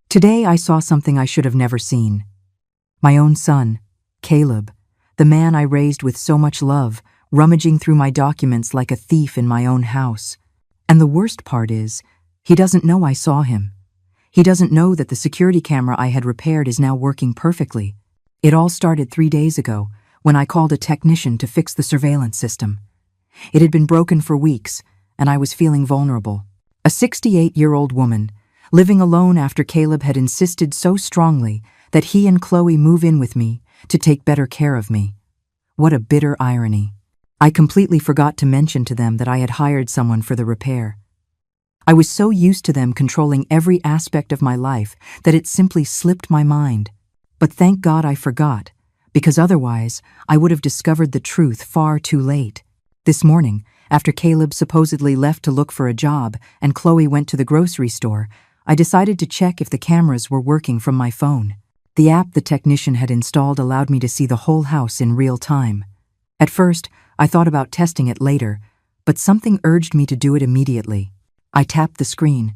Today I saw something I should have never seen. My own son, Caleb, the man I raised with so much love, rummaging through my documents like a thief in my own house. And the worst part is, he doesn't know I saw him. He doesn't know that the security camera I had repaired is now working perfectly. It all started 3 days ago, when I called a technician to fix the surveillance system. It had been broken for weeks, and I was feeling vulnerable. A 68-year-old woman, living alone after Caleb had insisted so strongly that he and Chloe move in with me to take better care of me. What a bitter irony. I completely forgot to mention to them that I had hired someone for the repair. I was so used to them controlling every aspect of my life that it simply slipped my mind. But thank God I forgot, because otherwise I would have discovered the truth far too late. This morning, after Caleb supposedly left to look for a job and Chloe went to the grocery store, I decided to check if the cameras were working from my phone. The app the technician had installed allowed me to see the whole house in real time. At first, I thought about testing it later, but something urged me to do it immediately. I tapped the screen,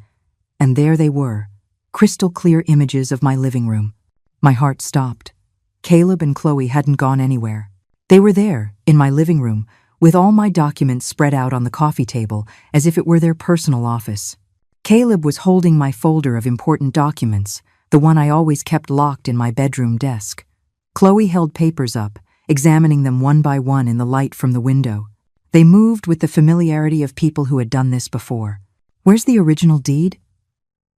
and there they were, crystal clear images of my living room. My heart stopped. Caleb and Chloe hadn't gone anywhere. They were there, in my living room, with all my documents spread out on the coffee table as if it were their personal office. Caleb was holding my folder of important documents, the one I always kept locked in my bedroom desk. Chloe held papers up, examining them one by one in the light from the window. They moved with the familiarity of people who had done this before. "Where's the original deed?"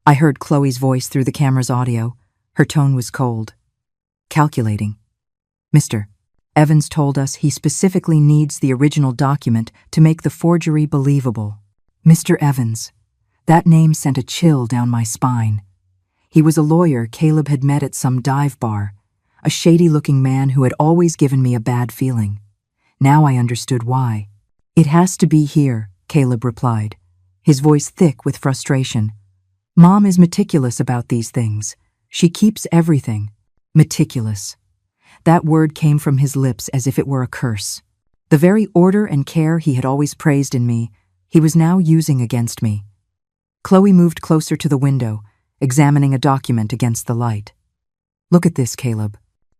I heard Chloe's voice through the camera's audio. Her tone was cold. "Calculating. Mr. Evans told us he specifically needs the original document to make the forgery believable." Mr. Evans. That name sent a chill down my spine. He was a lawyer Caleb had met at some dive bar, a shady-looking man who had always given me a bad feeling. Now I understood why. "It has to be here," Caleb replied, his voice thick with frustration. "Mom is meticulous about these things. She keeps everything." Meticulous. That word came from his lips as if it were a curse. The very order and care he had always praised in me, he was now using against me. Chloe moved closer to the window, examining a document against the light. "Look at this, Caleb.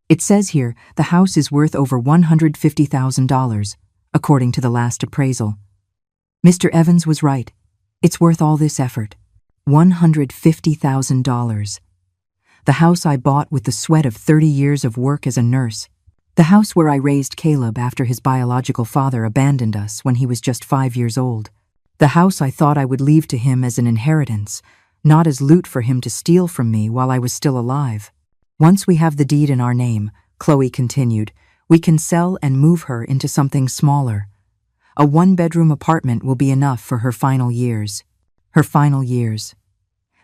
It says here the house is worth over $150,000, according to the last appraisal." Mr. Evans was right. It's worth all this effort. $150,000. The house I bought with the sweat of 30 years of work as a nurse. The house where I raised Caleb after his biological father abandoned us when he was just 5 years old. The house I thought I would leave to him as an inheritance, not as loot for him to steal from me while I was still alive. "Once we have the deed in our name," Chloe continued, "we can sell and move her into something smaller. A 1-bedroom apartment will be enough for her final years." Her final years.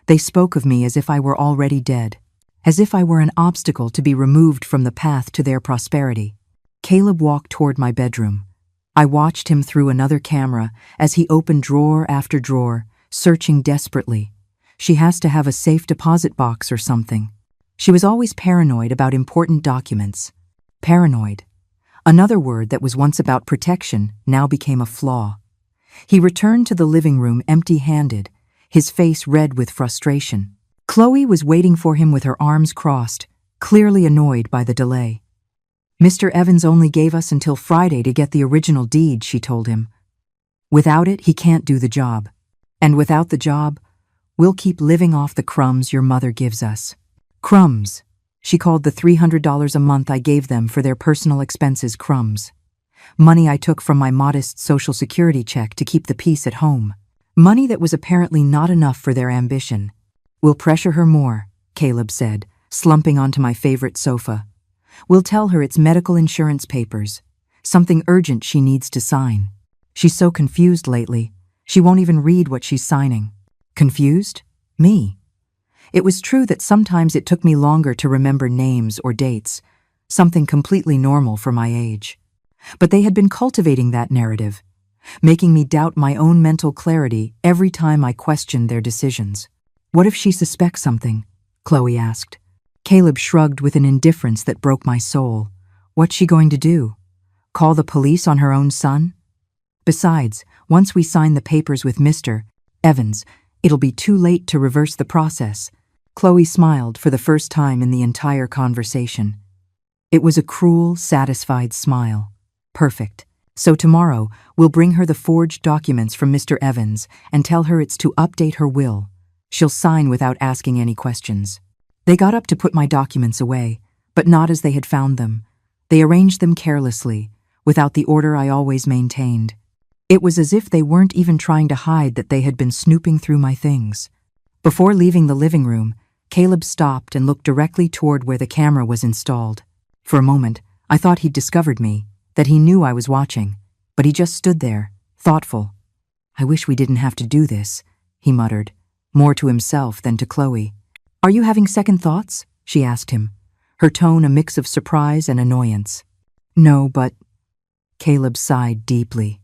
They spoke of me as if I were already dead, as if I were an obstacle to be removed from the path to their prosperity. Caleb walked toward my bedroom. I watched him through another camera as he opened drawer after drawer, searching desperately. She has to have a safe deposit box or something. She was always paranoid about important documents. Paranoid. Another word that was once about protection now became a flaw. He returned to the living room empty-handed, his face red with frustration. Chloe was waiting for him with her arms crossed, clearly annoyed by the delay. "Mr. Evans only gave us until Friday to get the original deed," she told him. "Without it, he can't do the job. And without the job, we'll keep living off the crumbs your mother gives us." Crumbs. She called the $300 a month I gave them for their personal expenses crumbs. Money I took from my modest Social Security check to keep the peace at home. Money that was apparently not enough for their ambition. "We'll pressure her more," Caleb said, slumping onto my favorite sofa. "We'll tell her it's medical insurance papers. Something urgent she needs to sign. She's so confused lately. She won't even read what she's signing." Confused? Me. It was true that sometimes it took me longer to remember names or dates, something completely normal for my age. But they had been cultivating that narrative, making me doubt my own mental clarity every time I questioned their decisions. "What if she suspects something?" Chloe asked. Caleb shrugged with an indifference that broke my soul. "What's she going to do? Call the police on her own son? Besides, once we sign the papers with Mr. Evans, it'll be too late to reverse the process. Chloe smiled for the first time in the entire conversation. It was a cruel, satisfied smile. Perfect. So tomorrow, we'll bring her the forged documents from Mr. Evans and tell her it's to update her will. She'll sign without asking any questions. They got up to put my documents away, but not as they had found them. They arranged them carelessly, without the order I always maintained. It was as if they weren't even trying to hide that they had been snooping through my things. Before leaving the living room, Caleb stopped and looked directly toward where the camera was installed. For a moment, I thought he'd discovered me, that he knew I was watching, but he just stood there, thoughtful. "I wish we didn't have to do this," he muttered, more to himself than to Chloe. "Are you having second thoughts?" she asked him, her tone a mix of surprise and annoyance. "No, but—" Caleb sighed deeply.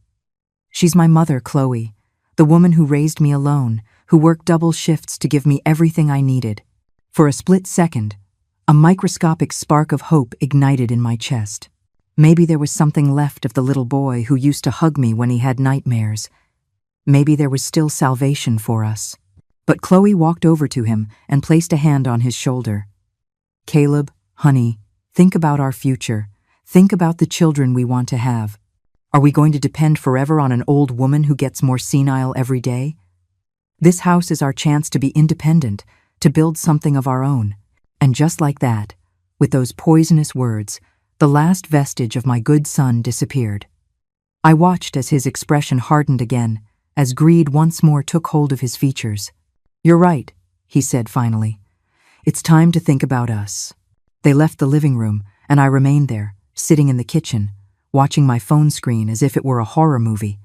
"She's my mother, Chloe, the woman who raised me alone, who worked double shifts to give me everything I needed." For a split second, a microscopic spark of hope ignited in my chest. Maybe there was something left of the little boy who used to hug me when he had nightmares. Maybe there was still salvation for us. But Chloe walked over to him and placed a hand on his shoulder. "Caleb, honey, think about our future. Think about the children we want to have. Are we going to depend forever on an old woman who gets more senile every day? This house is our chance to be independent, to build something of our own." And just like that, with those poisonous words, the last vestige of my good son disappeared. I watched as his expression hardened again, as greed once more took hold of his features. "You're right," he said finally. "It's time to think about us." They left the living room, and I remained there, sitting in the kitchen, watching my phone screen as if it were a horror movie.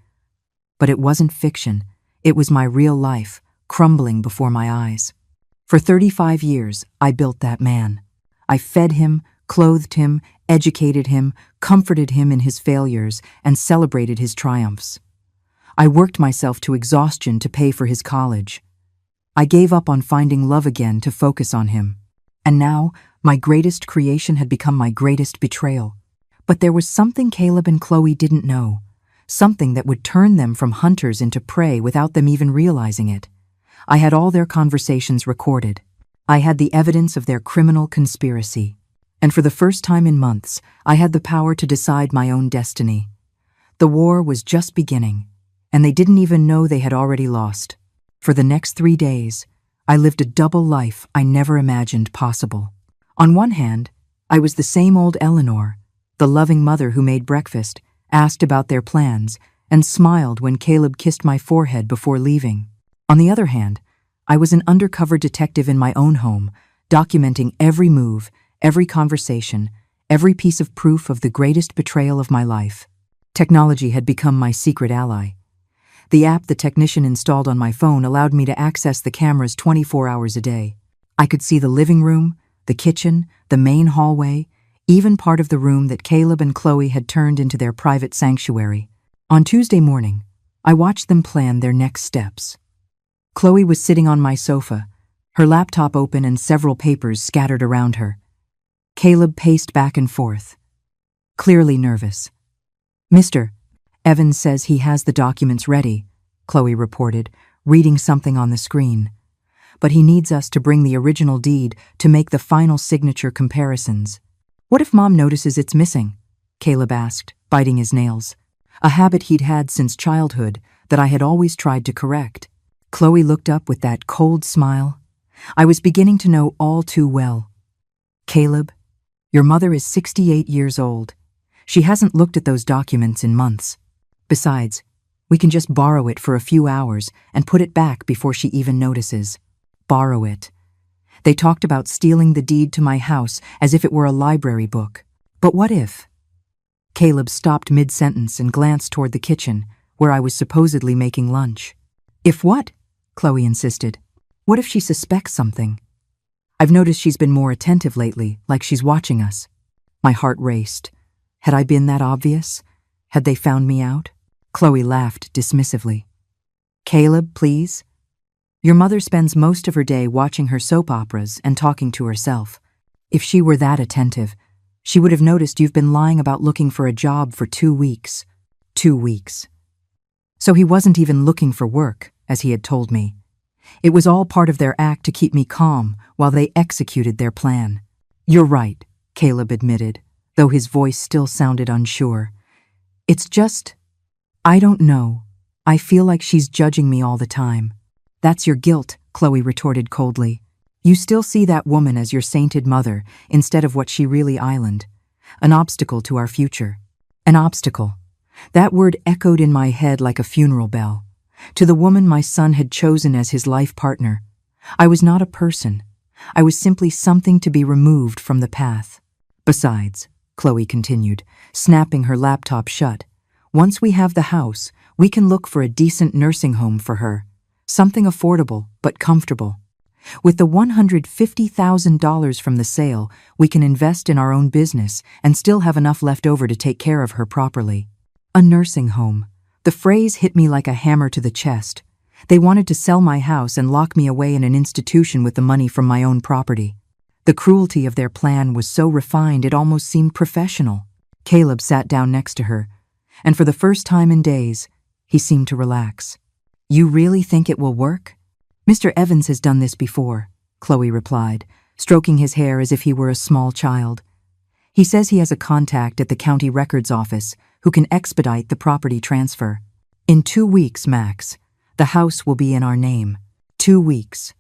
But it wasn't fiction. It was my real life, crumbling before my eyes. For 35 years, I built that man. I fed him, clothed him, educated him, comforted him in his failures, and celebrated his triumphs. I worked myself to exhaustion to pay for his college. I gave up on finding love again to focus on him. And now, my greatest creation had become my greatest betrayal. But there was something Caleb and Chloe didn't know, something that would turn them from hunters into prey without them even realizing it. I had all their conversations recorded. I had the evidence of their criminal conspiracy. And for the first time in months, I had the power to decide my own destiny. The war was just beginning, and they didn't even know they had already lost. For the next 3 days, I lived a double life I never imagined possible. On one hand, I was the same old Eleanor, the loving mother who made breakfast, asked about their plans, and smiled when Caleb kissed my forehead before leaving. On the other hand, I was an undercover detective in my own home, documenting every move, every conversation, every piece of proof of the greatest betrayal of my life. Technology had become my secret ally. The app the technician installed on my phone allowed me to access the cameras 24 hours a day. I could see the living room, the kitchen, the main hallway, even part of the room that Caleb and Chloe had turned into their private sanctuary. On Tuesday morning, I watched them plan their next steps. Chloe was sitting on my sofa, her laptop open and several papers scattered around her. Caleb paced back and forth, clearly nervous. "Mr. Evans says he has the documents ready," Chloe reported, reading something on the screen. "But he needs us to bring the original deed to make the final signature comparisons." "What if Mom notices it's missing?" Caleb asked, biting his nails. A habit he'd had since childhood that I had always tried to correct. Chloe looked up with that cold smile. I was beginning to know all too well. "Caleb, your mother is 68 years old. She hasn't looked at those documents in months. Besides, we can just borrow it for a few hours and put it back before she even notices. Borrow it." They talked about stealing the deed to my house as if it were a library book. But what if? Caleb stopped mid-sentence and glanced toward the kitchen, where I was supposedly making lunch. "If what?" Chloe insisted. "What if she suspects something? I've noticed she's been more attentive lately, like she's watching us." My heart raced. Had I been that obvious? Had they found me out? Chloe laughed dismissively. "Caleb, please. Your mother spends most of her day watching her soap operas and talking to herself. If she were that attentive, she would have noticed you've been lying about looking for a job for 2 weeks. 2 weeks. So he wasn't even looking for work, as he had told me. It was all part of their act to keep me calm while they executed their plan. "You're right," Caleb admitted, though his voice still sounded unsure. "It's just, I don't know. I feel like she's judging me all the time." "That's your guilt," Chloe retorted coldly. "You still see that woman as your sainted mother instead of what she really island. An obstacle to our future." An obstacle. That word echoed in my head like a funeral bell. To the woman my son had chosen as his life partner, I was not a person. I was simply something to be removed from the path. "Besides," Chloe continued, snapping her laptop shut, "once we have the house, we can look for a decent nursing home for her. Something affordable but comfortable. With the $150,000 from the sale, we can invest in our own business and still have enough left over to take care of her properly." A nursing home. The phrase hit me like a hammer to the chest. They wanted to sell my house and lock me away in an institution with the money from my own property. The cruelty of their plan was so refined it almost seemed professional. Caleb sat down next to her, and for the first time in days, he seemed to relax. "You really think it will work?" "Mr. Evans has done this before," Chloe replied, stroking his hair as if he were a small child. "He says he has a contact at the county records office who can expedite the property transfer. In 2 weeks, max, the house will be in our name. 2 weeks.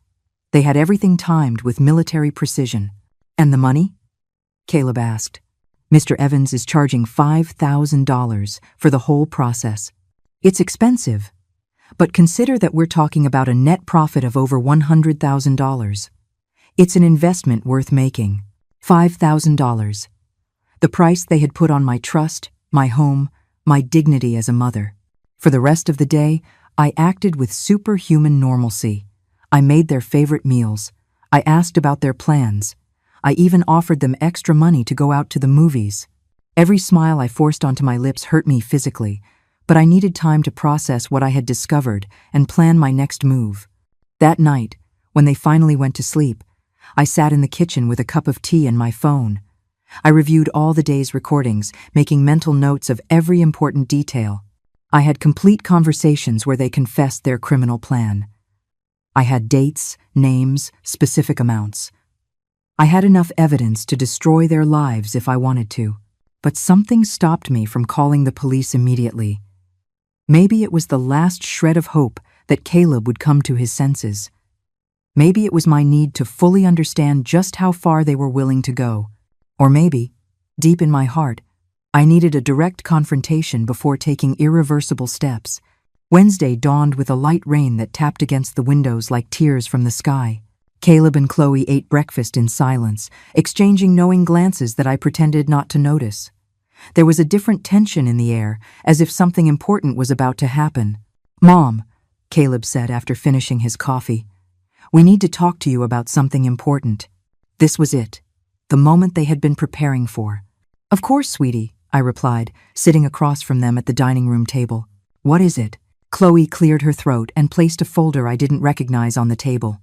They had everything timed with military precision." "And the money?" Caleb asked. "Mr. Evans is charging $5,000 for the whole process. It's expensive, but consider that we're talking about a net profit of over $100,000. It's an investment worth making. $5,000. The price they had put on my trust, my home, my dignity as a mother. For the rest of the day, I acted with superhuman normalcy. I made their favorite meals. I asked about their plans. I even offered them extra money to go out to the movies. Every smile I forced onto my lips hurt me physically, but I needed time to process what I had discovered and plan my next move. That night, when they finally went to sleep, I sat in the kitchen with a cup of tea and my phone. I reviewed all the day's recordings, making mental notes of every important detail. I had complete conversations where they confessed their criminal plan. I had dates, names, specific amounts. I had enough evidence to destroy their lives if I wanted to, but something stopped me from calling the police immediately. Maybe it was the last shred of hope that Caleb would come to his senses. Maybe it was my need to fully understand just how far they were willing to go. Or maybe, deep in my heart, I needed a direct confrontation before taking irreversible steps. Wednesday dawned with a light rain that tapped against the windows like tears from the sky. Caleb and Chloe ate breakfast in silence, exchanging knowing glances that I pretended not to notice. There was a different tension in the air, as if something important was about to happen. "Mom," Caleb said after finishing his coffee, "we need to talk to you about something important." This was it. The moment they had been preparing for. "Of course, sweetie," I replied, sitting across from them at the dining room table. "What is it?" Chloe cleared her throat and placed a folder I didn't recognize on the table.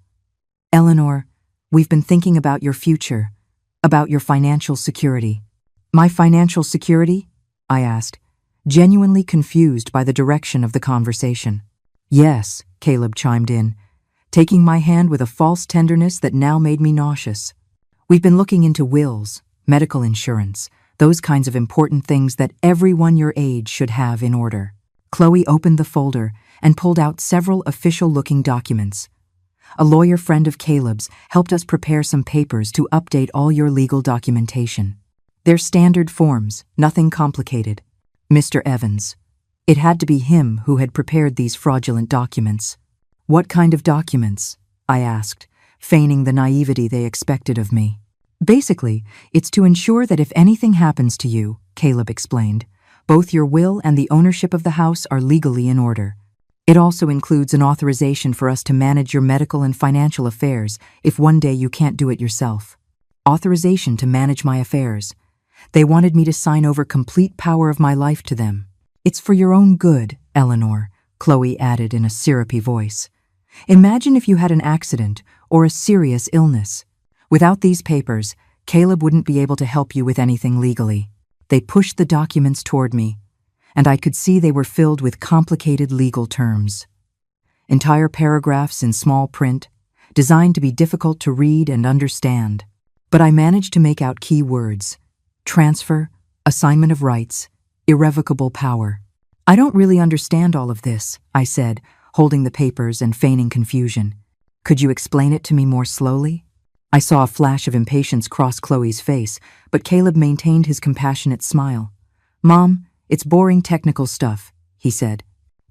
"Eleanor, we've been thinking about your future, about your financial security." "My financial security?" I asked, genuinely confused by the direction of the conversation. "Yes," Caleb chimed in, taking my hand with a false tenderness that now made me nauseous. "We've been looking into wills, medical insurance, those kinds of important things that everyone your age should have in order." Chloe opened the folder and pulled out several official-looking documents. "A lawyer friend of Caleb's helped us prepare some papers to update all your legal documentation. They're standard forms, nothing complicated. Mr. Evans. It had to be him who had prepared these fraudulent documents." "What kind of documents?" I asked, feigning the naivety they expected of me. "Basically, it's to ensure that if anything happens to you," Caleb explained, "both your will and the ownership of the house are legally in order. It also includes an authorization for us to manage your medical and financial affairs if one day you can't do it yourself. Authorization to manage my affairs. They wanted me to sign over complete power of my life to them. It's for your own good, Eleanor," Chloe added in a syrupy voice. "Imagine if you had an accident or a serious illness. Without these papers, Caleb wouldn't be able to help you with anything legally." They pushed the documents toward me, and I could see they were filled with complicated legal terms. entire paragraphs in small print, designed to be difficult to read and understand. But I managed to make out key words: transfer, assignment of rights, irrevocable power. I don't really understand all of this, I said, holding the papers and feigning confusion. Could you explain it to me more slowly? I saw a flash of impatience cross Chloe's face, but Caleb maintained his compassionate smile. Mom, it's boring technical stuff, he said.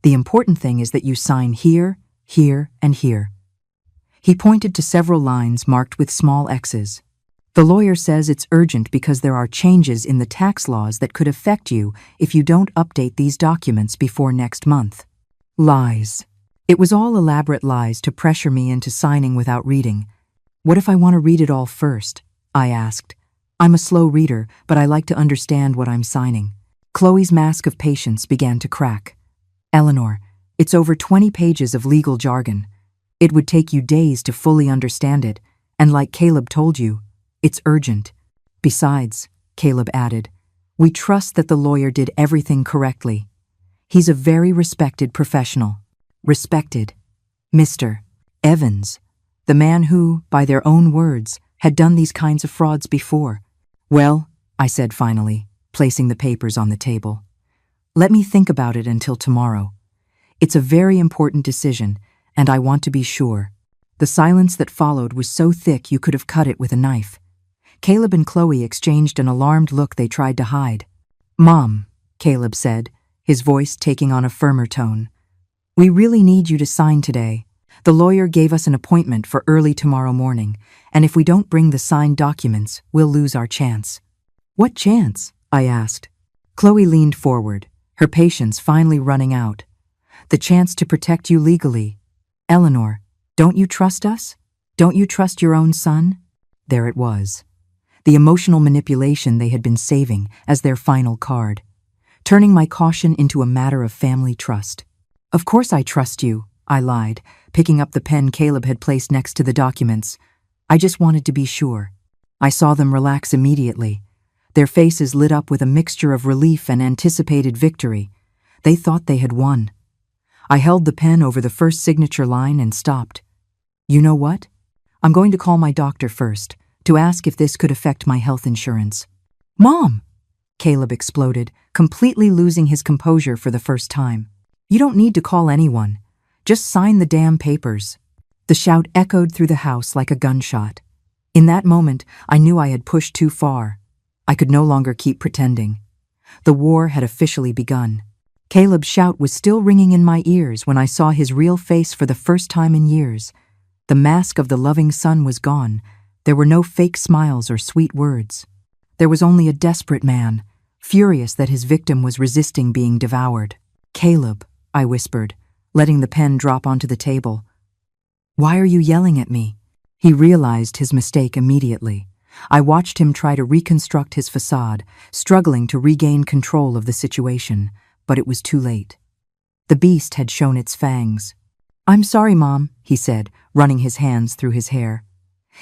The important thing is that you sign here, here, and here. He pointed to several lines marked with small X's. The lawyer says it's urgent because there are changes in the tax laws that could affect you if you don't update these documents before next month. Lies. It was all elaborate lies to pressure me into signing without reading. What if I want to read it all first? I asked. I'm a slow reader, but I like to understand what I'm signing. Chloe's mask of patience began to crack. Eleanor, it's over 20 pages of legal jargon. It would take you days to fully understand it, and like Caleb told you, it's urgent. Besides, Caleb added, we trust that the lawyer did everything correctly. He's a very respected professional. Respected. Mr. Evans, the man who, by their own words, had done these kinds of frauds before. Well, I said finally, placing the papers on the table. Let me think about it until tomorrow. It's a very important decision, and I want to be sure. The silence that followed was so thick you could have cut it with a knife. Caleb and Chloe exchanged an alarmed look they tried to hide. Mom, Caleb said, his voice taking on a firmer tone. We really need you to sign today. The lawyer gave us an appointment for early tomorrow morning, and if we don't bring the signed documents, we'll lose our chance. What chance? I asked. Chloe leaned forward, her patience finally running out. The chance to protect you legally. Eleanor, don't you trust us? Don't you trust your own son? There it was. The emotional manipulation they had been saving as their final card, turning my caution into a matter of family trust. Of course I trust you, I lied, picking up the pen Caleb had placed next to the documents. I just wanted to be sure. I saw them relax immediately. Their faces lit up with a mixture of relief and anticipated victory. They thought they had won. I held the pen over the first signature line and stopped. You know what? I'm going to call my doctor first, to ask if this could affect my health insurance. Mom! Caleb exploded, completely losing his composure for the first time. You don't need to call anyone. Just sign the damn papers. The shout echoed through the house like a gunshot. In that moment, I knew I had pushed too far. I could no longer keep pretending. The war had officially begun. Caleb's shout was still ringing in my ears when I saw his real face for the first time in years. The mask of the loving son was gone. There were no fake smiles or sweet words. There was only a desperate man, furious that his victim was resisting being devoured. Caleb, I whispered, letting the pen drop onto the table. Why are you yelling at me? He realized his mistake immediately. I watched him try to reconstruct his facade, struggling to regain control of the situation, but it was too late. The beast had shown its fangs. I'm sorry, Mom, he said, running his hands through his hair.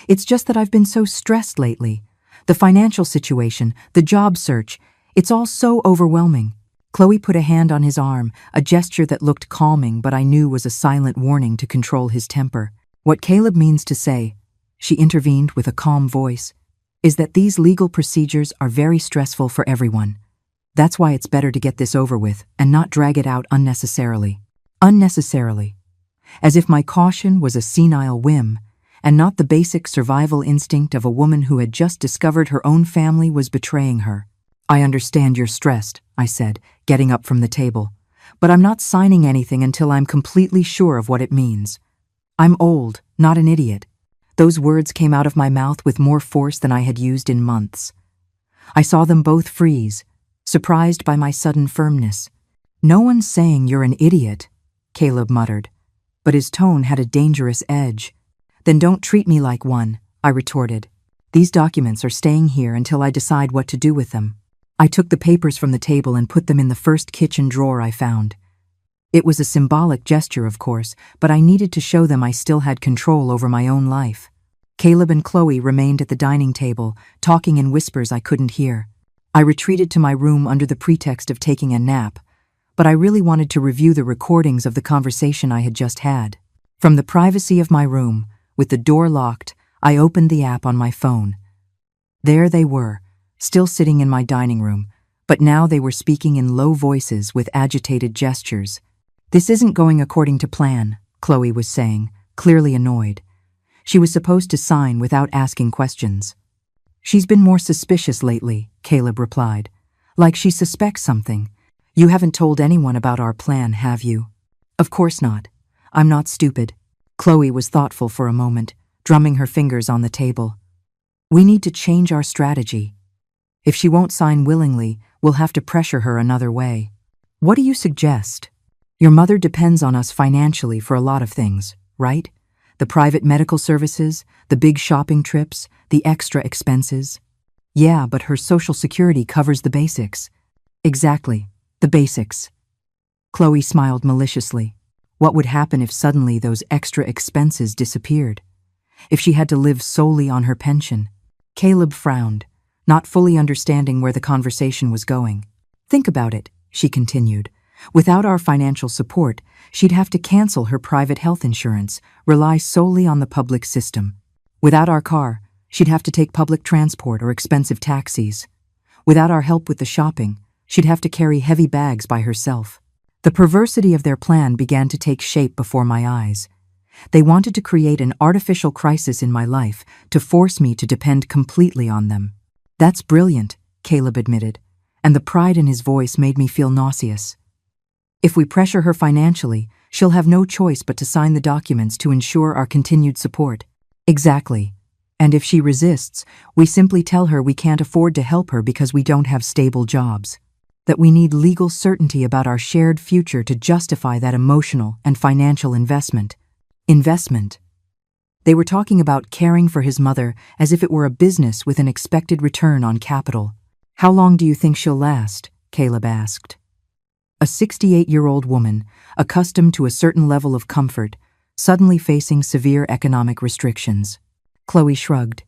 It's just that I've been so stressed lately. The financial situation, the job search, it's all so overwhelming. Chloe put a hand on his arm, a gesture that looked calming but I knew was a silent warning to control his temper. What Caleb means to say, she intervened with a calm voice, is that these legal procedures are very stressful for everyone. That's why it's better to get this over with and not drag it out unnecessarily. Unnecessarily. As if my caution was a senile whim, and not the basic survival instinct of a woman who had just discovered her own family was betraying her. I understand you're stressed, I said, getting up from the table, but I'm not signing anything until I'm completely sure of what it means. I'm old, not an idiot. Those words came out of my mouth with more force than I had used in months. I saw them both freeze, surprised by my sudden firmness. No one's saying you're an idiot, Caleb muttered, but his tone had a dangerous edge. Then don't treat me like one, I retorted. These documents are staying here until I decide what to do with them. I took the papers from the table and put them in the first kitchen drawer I found. It was a symbolic gesture, of course, but I needed to show them I still had control over my own life. Caleb and Chloe remained at the dining table, talking in whispers I couldn't hear. I retreated to my room under the pretext of taking a nap, but I really wanted to review the recordings of the conversation I had just had. From the privacy of my room, with the door locked, I opened the app on my phone. There they were, still sitting in my dining room, but now they were speaking in low voices with agitated gestures. "This isn't going according to plan," Chloe was saying, clearly annoyed. She was supposed to sign without asking questions. "She's been more suspicious lately," Caleb replied. "Like she suspects something. You haven't told anyone about our plan, have you?" "Of course not. I'm not stupid." Chloe was thoughtful for a moment, drumming her fingers on the table. "We need to change our strategy. If she won't sign willingly, we'll have to pressure her another way." "What do you suggest?" "Your mother depends on us financially for a lot of things, right? The private medical services, the big shopping trips, the extra expenses." "Yeah, but her Social Security covers the basics." "Exactly, the basics." Chloe smiled maliciously. What would happen if suddenly those extra expenses disappeared? If she had to live solely on her pension? Caleb frowned, not fully understanding where the conversation was going. "Think about it," she continued. "Without our financial support, she'd have to cancel her private health insurance, rely solely on the public system. Without our car, she'd have to take public transport or expensive taxis. Without our help with the shopping, she'd have to carry heavy bags by herself." The perversity of their plan began to take shape before my eyes. They wanted to create an artificial crisis in my life to force me to depend completely on them. "That's brilliant," Caleb admitted, and the pride in his voice made me feel nauseous. "If we pressure her financially, she'll have no choice but to sign the documents to ensure our continued support." "Exactly. And if she resists, we simply tell her we can't afford to help her because we don't have stable jobs. That we need legal certainty about our shared future to justify that emotional and financial investment." Investment. They were talking about caring for his mother as if it were a business with an expected return on capital. "How long do you think she'll last?" Caleb asked. A 68-year-old woman, accustomed to a certain level of comfort, suddenly facing severe economic restrictions. Chloe shrugged.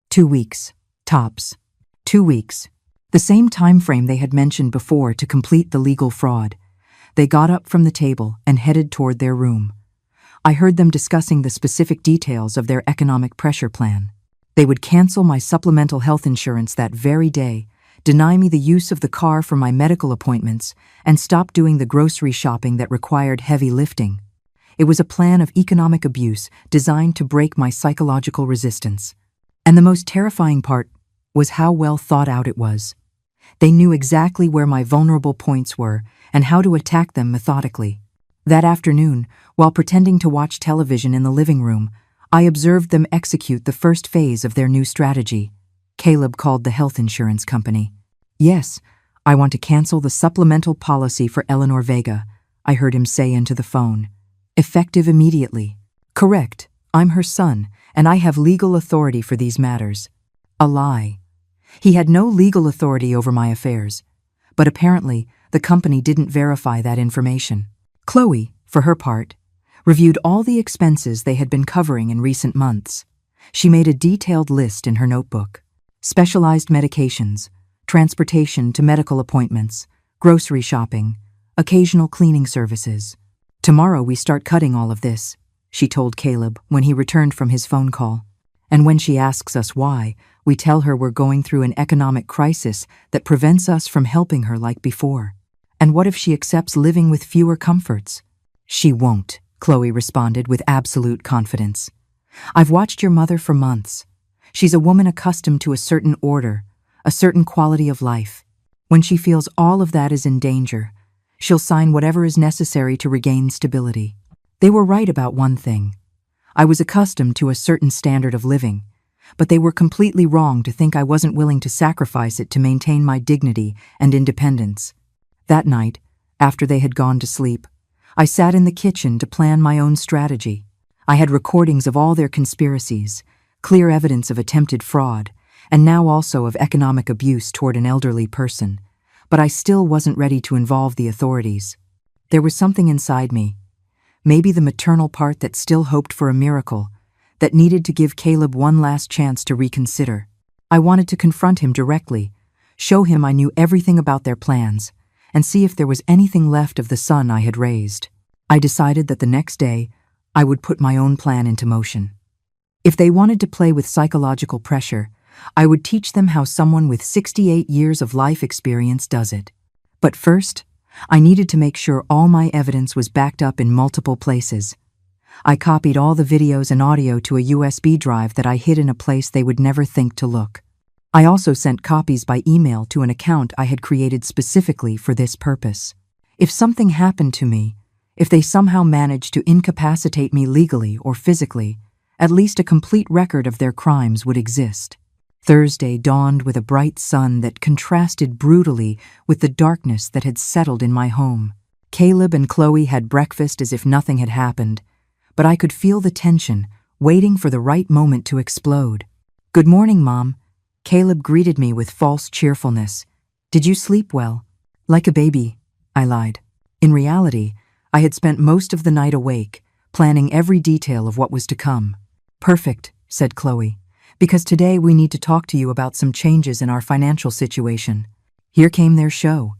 2 weeks. Tops. 2 weeks. The same time frame they had mentioned before to complete the legal fraud. They got up from the table and headed toward their room. I heard them discussing the specific details of their economic pressure plan. They would cancel my supplemental health insurance that very day, deny me the use of the car for my medical appointments, and stop doing the grocery shopping that required heavy lifting. It was a plan of economic abuse designed to break my psychological resistance. And the most terrifying part was how well thought out it was. They knew exactly where my vulnerable points were and how to attack them methodically. That afternoon, while pretending to watch television in the living room, I observed them execute the first phase of their new strategy. Caleb called the health insurance company. "Yes, I want to cancel the supplemental policy for Eleanor Vega," I heard him say into the phone. "Effective immediately." "Correct. I'm her son, and I have legal authority for these matters." A lie. He had no legal authority over my affairs, but apparently the company didn't verify that information. Chloe, for her part, reviewed all the expenses they had been covering in recent months. She made a detailed list in her notebook. Specialized medications, transportation to medical appointments, grocery shopping, occasional cleaning services. "Tomorrow we start cutting all of this," she told Caleb when he returned from his phone call. "And when she asks us why, we tell her we're going through an economic crisis that prevents us from helping her like before. And what if she accepts living with fewer comforts?" "She won't," Chloe responded with absolute confidence. "I've watched your mother for months. She's a woman accustomed to a certain order, a certain quality of life. When she feels all of that is in danger, she'll sign whatever is necessary to regain stability." They were right about one thing. I was accustomed to a certain standard of living, but they were completely wrong to think I wasn't willing to sacrifice it to maintain my dignity and independence. That night, after they had gone to sleep, I sat in the kitchen to plan my own strategy. I had recordings of all their conspiracies, clear evidence of attempted fraud, and now also of economic abuse toward an elderly person, but I still wasn't ready to involve the authorities. There was something inside me, maybe the maternal part that still hoped for a miracle, that needed to give Caleb one last chance to reconsider. I wanted to confront him directly, show him I knew everything about their plans, and see if there was anything left of the son I had raised. I decided that the next day I would put my own plan into motion. If they wanted to play with psychological pressure, I would teach them how someone with 68 years of life experience does it. But first, I needed to make sure all my evidence was backed up in multiple places. I copied all the videos and audio to a USB drive that I hid in a place they would never think to look. I also sent copies by email to an account I had created specifically for this purpose. If something happened to me, if they somehow managed to incapacitate me legally or physically, at least a complete record of their crimes would exist. Thursday dawned with a bright sun that contrasted brutally with the darkness that had settled in my home. Caleb and Chloe had breakfast as if nothing had happened, but I could feel the tension, waiting for the right moment to explode. "Good morning, Mom." Caleb greeted me with false cheerfulness. "Did you sleep well?" "Like a baby," I lied. In reality, I had spent most of the night awake, planning every detail of what was to come. "Perfect," said Chloe, "because today we need to talk to you about some changes in our financial situation." Here came their show.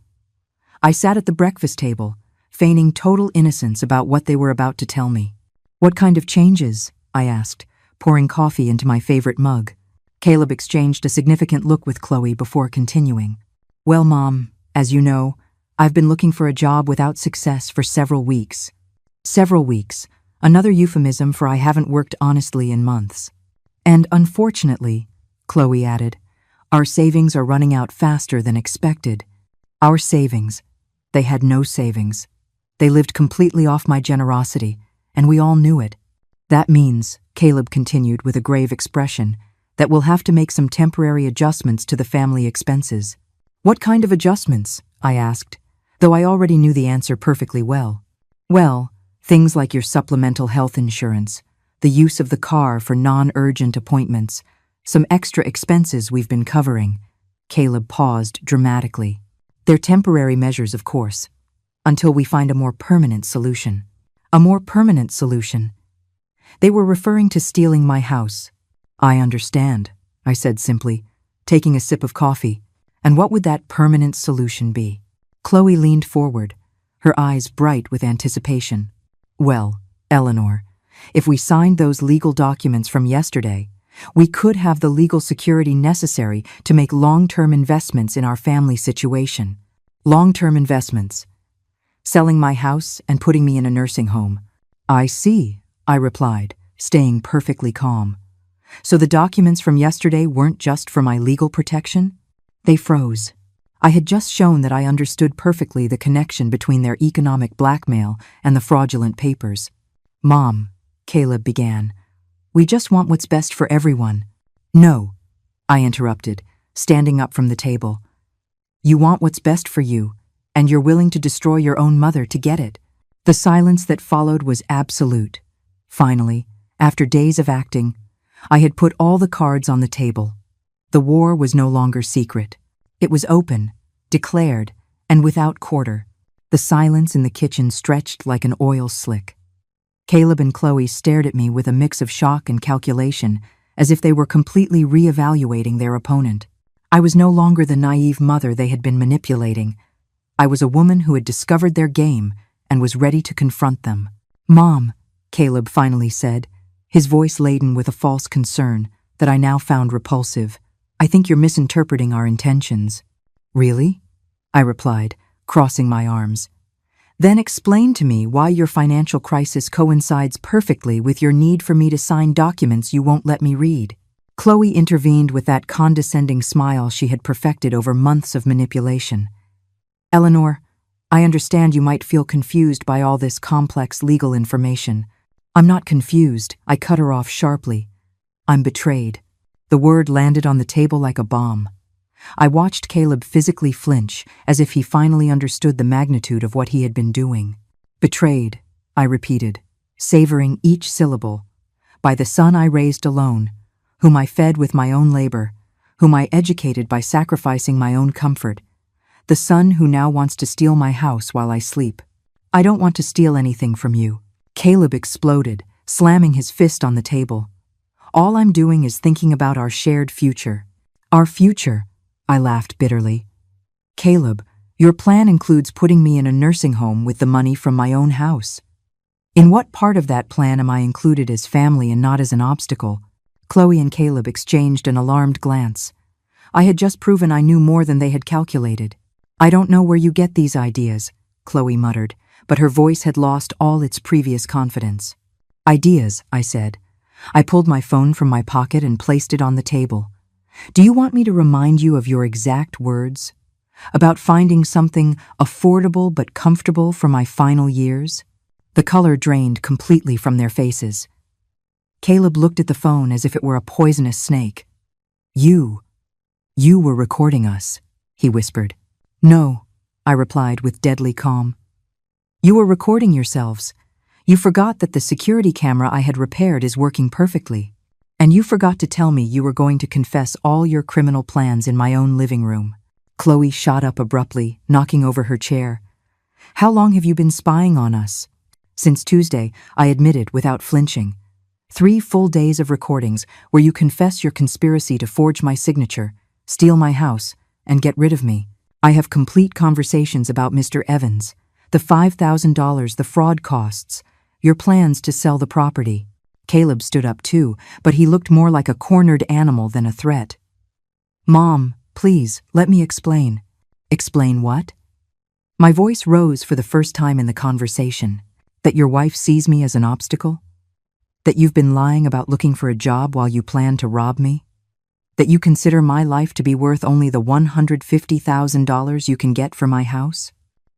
I sat at the breakfast table, feigning total innocence about what they were about to tell me. "What kind of changes?" I asked, pouring coffee into my favorite mug. Caleb exchanged a significant look with Chloe before continuing. "Well, Mom, as you know, I've been looking for a job without success for several weeks." Several weeks, another euphemism for I haven't worked honestly in months. "And unfortunately," Chloe added, "our savings are running out faster than expected." Our savings. They had no savings. They lived completely off my generosity, and we all knew it. "That means," Caleb continued with a grave expression, "that we'll have to make some temporary adjustments to the family expenses." "What kind of adjustments?" I asked, though I already knew the answer perfectly well. "Well, things like your supplemental health insurance, the use of the car for non-urgent appointments, some extra expenses we've been covering." Caleb paused dramatically. "They're temporary measures, of course, until we find a more permanent solution." "A more permanent solution?" They were referring to stealing my house. "I understand," I said simply, taking a sip of coffee. "And what would that permanent solution be?" Chloe leaned forward, her eyes bright with anticipation. "Well, Eleanor, if we signed those legal documents from yesterday, we could have the legal security necessary to make long-term investments in our family situation." "Long-term investments?" "Selling my house and putting me in a nursing home." "I see," I replied, staying perfectly calm. "So the documents from yesterday weren't just for my legal protection?" They froze. I had just shown that I understood perfectly the connection between their economic blackmail and the fraudulent papers. "Mom," Caleb began, "we just want what's best for everyone." "No," I interrupted, standing up from the table. "You want what's best for you, and you're willing to destroy your own mother to get it." The silence that followed was absolute. Finally, after days of acting, I had put all the cards on the table. The war was no longer secret. It was open, declared, and without quarter. The silence in the kitchen stretched like an oil slick. Caleb and Chloe stared at me with a mix of shock and calculation, as if they were completely re-evaluating their opponent. I was no longer the naive mother they had been manipulating. I was a woman who had discovered their game and was ready to confront them. "Mom," Caleb finally said, his voice laden with a false concern that I now found repulsive, "I think you're misinterpreting our intentions." "Really?" I replied, crossing my arms. "Then explain to me why your financial crisis coincides perfectly with your need for me to sign documents you won't let me read." Chloe intervened with that condescending smile she had perfected over months of manipulation. "Eleanor, I understand you might feel confused by all this complex legal information." "I'm not confused," I cut her off sharply. "I'm betrayed." The word landed on the table like a bomb. I watched Caleb physically flinch, as if he finally understood the magnitude of what he had been doing. "Betrayed," I repeated, savoring each syllable. "By the son I raised alone, whom I fed with my own labor, whom I educated by sacrificing my own comfort. The son who now wants to steal my house while I sleep. I don't want to steal anything from you." Caleb exploded, slamming his fist on the table. "All I'm doing is thinking about our shared future." "Our future?" I laughed bitterly. "Caleb, Your plan includes putting me in a nursing home with the money from my own house. In what part of that plan am I included as family and not as an obstacle? Chloe and Caleb exchanged an alarmed glance. I had just proven I knew more than they had calculated. I don't know where you get these ideas, Chloe muttered, but her voice had lost all its previous confidence. Ideas, I said. I pulled my phone from my pocket and placed it on the table. Do you want me to remind you of your exact words? About finding something affordable but comfortable for my final years? The color drained completely from their faces. Caleb looked at the phone as if it were a poisonous snake. You were recording us, he whispered. No, I replied with deadly calm. You were recording yourselves. You forgot that the security camera I had repaired is working perfectly. And you forgot to tell me you were going to confess all your criminal plans in my own living room. Chloe shot up abruptly, knocking over her chair. How long have you been spying on us? Since Tuesday, I admitted without flinching. 3 full days of recordings where you confess your conspiracy to forge my signature, steal my house, and get rid of me. I have complete conversations about Mr. Evans, the $5,000 the fraud costs, your plans to sell the property. Caleb stood up too, but he looked more like a cornered animal than a threat. Mom, please, let me explain. Explain what? My voice rose for the first time in the conversation. That your wife sees me as an obstacle? That you've been lying about looking for a job while you plan to rob me? That you consider my life to be worth only the $150,000 you can get for my house?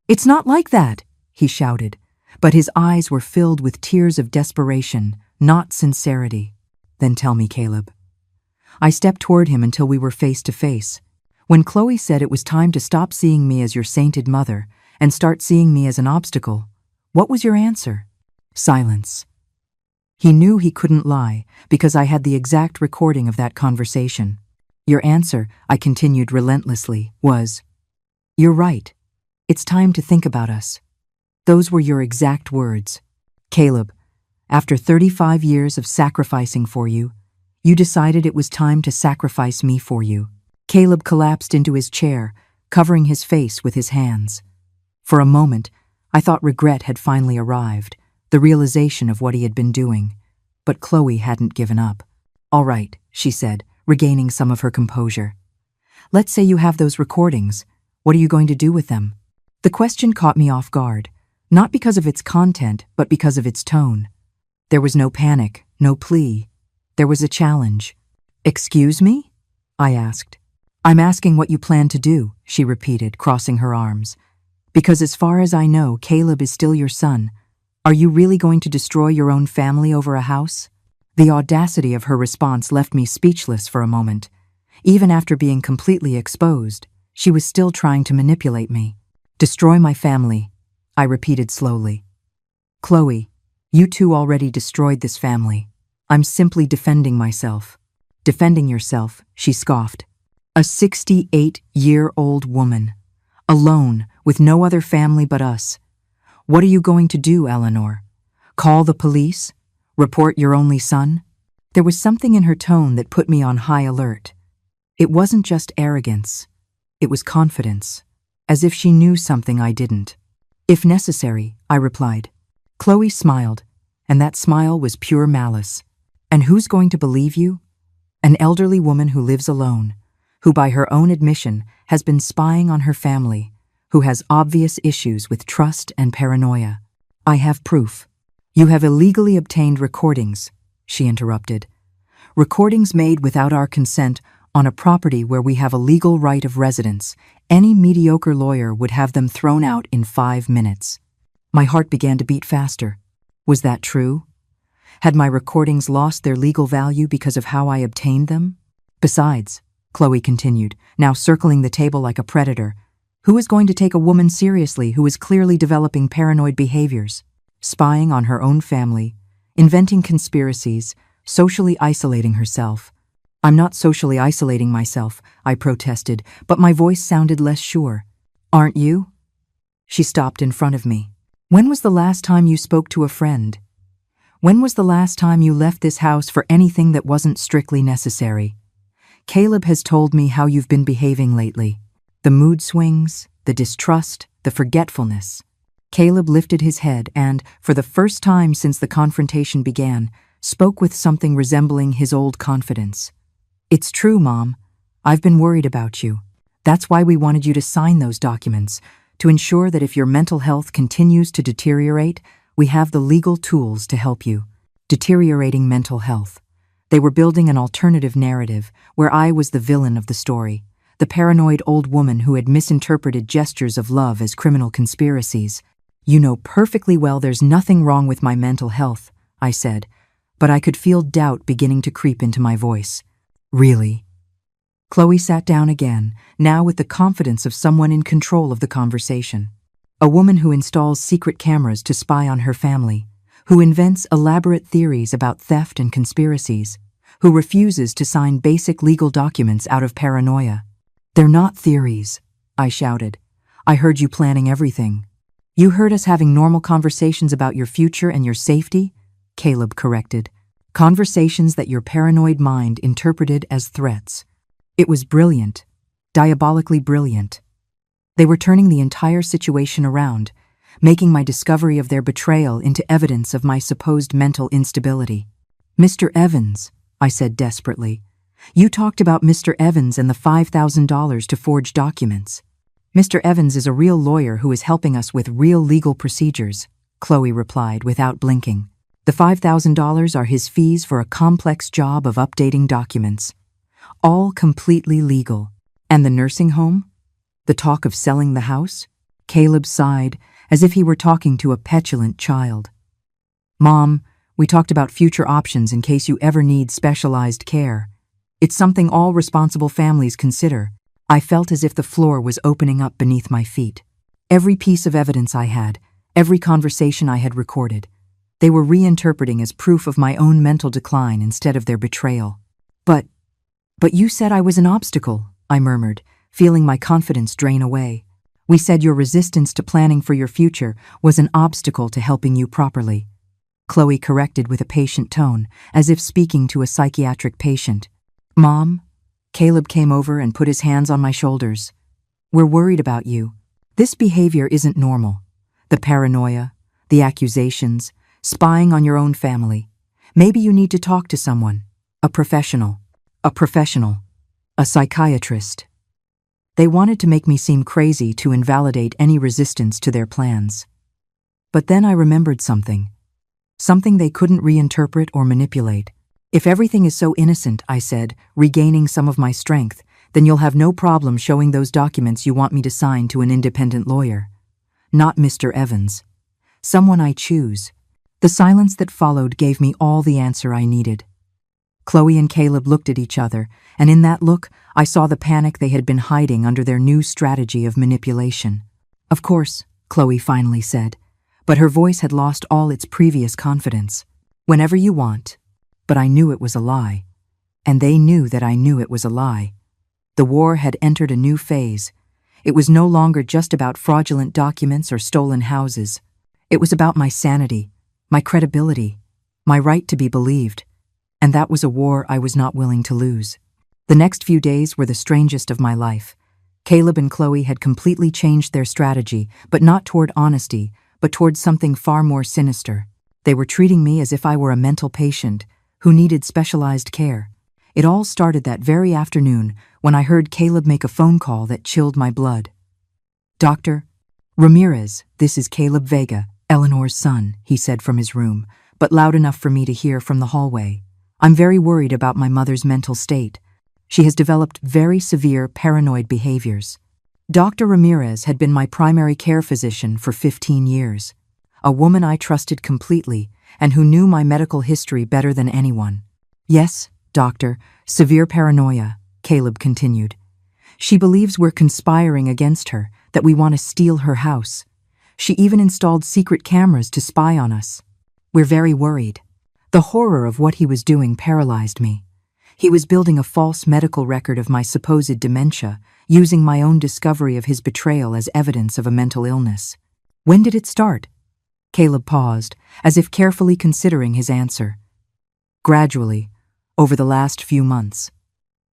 It's not like that, he shouted, but his eyes were filled with tears of desperation, not sincerity. Then tell me, Caleb. I stepped toward him until we were face to face. When Chloe said it was time to stop seeing me as your sainted mother and start seeing me as an obstacle, what was your answer? Silence. He knew he couldn't lie because I had the exact recording of that conversation. Your answer, I continued relentlessly, was, "You're right. It's time to think about us." Those were your exact words. Caleb, after 35 years of sacrificing for you, you decided it was time to sacrifice me for you. Caleb collapsed into his chair, covering his face with his hands. For a moment, I thought regret had finally arrived, the realization of what he had been doing. But Chloe hadn't given up. All right, she said, regaining some of her composure. Let's say you have those recordings. What are you going to do with them? The question caught me off guard, not because of its content, but because of its tone. There was no panic, no plea. There was a challenge. Excuse me? I asked. I'm asking what you plan to do, she repeated, crossing her arms. Because as far as I know, Caleb is still your son. Are you really going to destroy your own family over a house? The audacity of her response left me speechless for a moment. Even after being completely exposed, she was still trying to manipulate me. Destroy my family, I repeated slowly. Chloe, you two already destroyed this family. I'm simply defending myself. Defending yourself, she scoffed. A 68-year-old woman. Alone, with no other family but us. What are you going to do, Eleanor? Call the police? Report your only son? There was something in her tone that put me on high alert. It wasn't just arrogance. It was confidence, as if she knew something I didn't. If necessary, I replied. Chloe smiled, and that smile was pure malice. And who's going to believe you? An elderly woman who lives alone, who by her own admission has been spying on her family, who has obvious issues with trust and paranoia. I have proof. You have illegally obtained recordings, she interrupted. Recordings made without our consent on a property where we have a legal right of residence. Any mediocre lawyer would have them thrown out in 5 minutes. My heart began to beat faster. Was that true? Had my recordings lost their legal value because of how I obtained them? Besides, Chloe continued, now circling the table like a predator, who is going to take a woman seriously who is clearly developing paranoid behaviors, spying on her own family, inventing conspiracies, socially isolating herself? I'm not socially isolating myself, I protested, but my voice sounded less sure. Aren't you? She stopped in front of me. When was the last time you spoke to a friend? When was the last time you left this house for anything that wasn't strictly necessary? Caleb has told me how you've been behaving lately. The mood swings, the distrust, the forgetfulness. Caleb lifted his head and, for the first time since the confrontation began, spoke with something resembling his old confidence. "It's true, Mom. I've been worried about you. That's why we wanted you to sign those documents, to ensure that if your mental health continues to deteriorate, we have the legal tools to help you." Deteriorating mental health. They were building an alternative narrative where I was the villain of the story, the paranoid old woman who had misinterpreted gestures of love as criminal conspiracies. "You know perfectly well there's nothing wrong with my mental health," I said, but I could feel doubt beginning to creep into my voice. "Really?" Chloe sat down again, now with the confidence of someone in control of the conversation. A woman who installs secret cameras to spy on her family, who invents elaborate theories about theft and conspiracies, who refuses to sign basic legal documents out of paranoia. "They're not theories," I shouted. "I heard you planning everything." "You heard us having normal conversations about your future and your safety," Caleb corrected. "Conversations that your paranoid mind interpreted as threats." It was brilliant, diabolically brilliant. They were turning the entire situation around, making my discovery of their betrayal into evidence of my supposed mental instability. "Mr. Evans," I said desperately. "You talked about Mr. Evans and the $5,000 to forge documents." "Mr. Evans is a real lawyer who is helping us with real legal procedures," Chloe replied without blinking. "The $5,000 are his fees for a complex job of updating documents. All completely legal." "And the nursing home? The talk of selling the house?" Caleb sighed, as if he were talking to a petulant child. "Mom, we talked about future options in case you ever need specialized care. It's something all responsible families consider." I felt as if the floor was opening up beneath my feet. Every piece of evidence I had, every conversation I had recorded, they were reinterpreting as proof of my own mental decline instead of their betrayal. But you said I was an obstacle," I murmured, feeling my confidence drain away. "We said your resistance to planning for your future was an obstacle to helping you properly." Chloe corrected with a patient tone, as if speaking to a psychiatric patient. "Mom," Caleb came over and put his hands on my shoulders. "We're worried about you. This behavior isn't normal. The paranoia, the accusations, spying on your own family. Maybe you need to talk to someone, a professional, a psychiatrist." They wanted to make me seem crazy to invalidate any resistance to their plans. But then I remembered something they couldn't reinterpret or manipulate. "If everything is so innocent," I said, regaining some of my strength, "then you'll have no problem showing those documents you want me to sign to an independent lawyer. Not Mr. Evans. Someone I choose." The silence that followed gave me all the answer I needed. Chloe and Caleb looked at each other, and in that look, I saw the panic they had been hiding under their new strategy of manipulation. "Of course," Chloe finally said, but her voice had lost all its previous confidence. "Whenever you want." But I knew it was a lie. And they knew that I knew it was a lie. The war had entered a new phase. It was no longer just about fraudulent documents or stolen houses. It was about my sanity, my credibility, my right to be believed. And that was a war I was not willing to lose. The next few days were the strangest of my life. Caleb and Chloe had completely changed their strategy, but not toward honesty, but toward something far more sinister. They were treating me as if I were a mental patient who needed specialized care. It all started that very afternoon when I heard Caleb make a phone call that chilled my blood. "Dr. Ramirez, this is Caleb Vega, Eleanor's son," he said from his room, but loud enough for me to hear from the hallway. "I'm very worried about my mother's mental state. She has developed very severe paranoid behaviors." Dr. Ramirez had been my primary care physician for 15 years, a woman I trusted completely and who knew my medical history better than anyone. "Yes, doctor, severe paranoia," Caleb continued. "She believes we're conspiring against her, that we want to steal her house. She even installed secret cameras to spy on us. We're very worried." The horror of what he was doing paralyzed me. He was building a false medical record of my supposed dementia, using my own discovery of his betrayal as evidence of a mental illness. "When did it start?" Caleb paused, as if carefully considering his answer. "Gradually, over the last few months.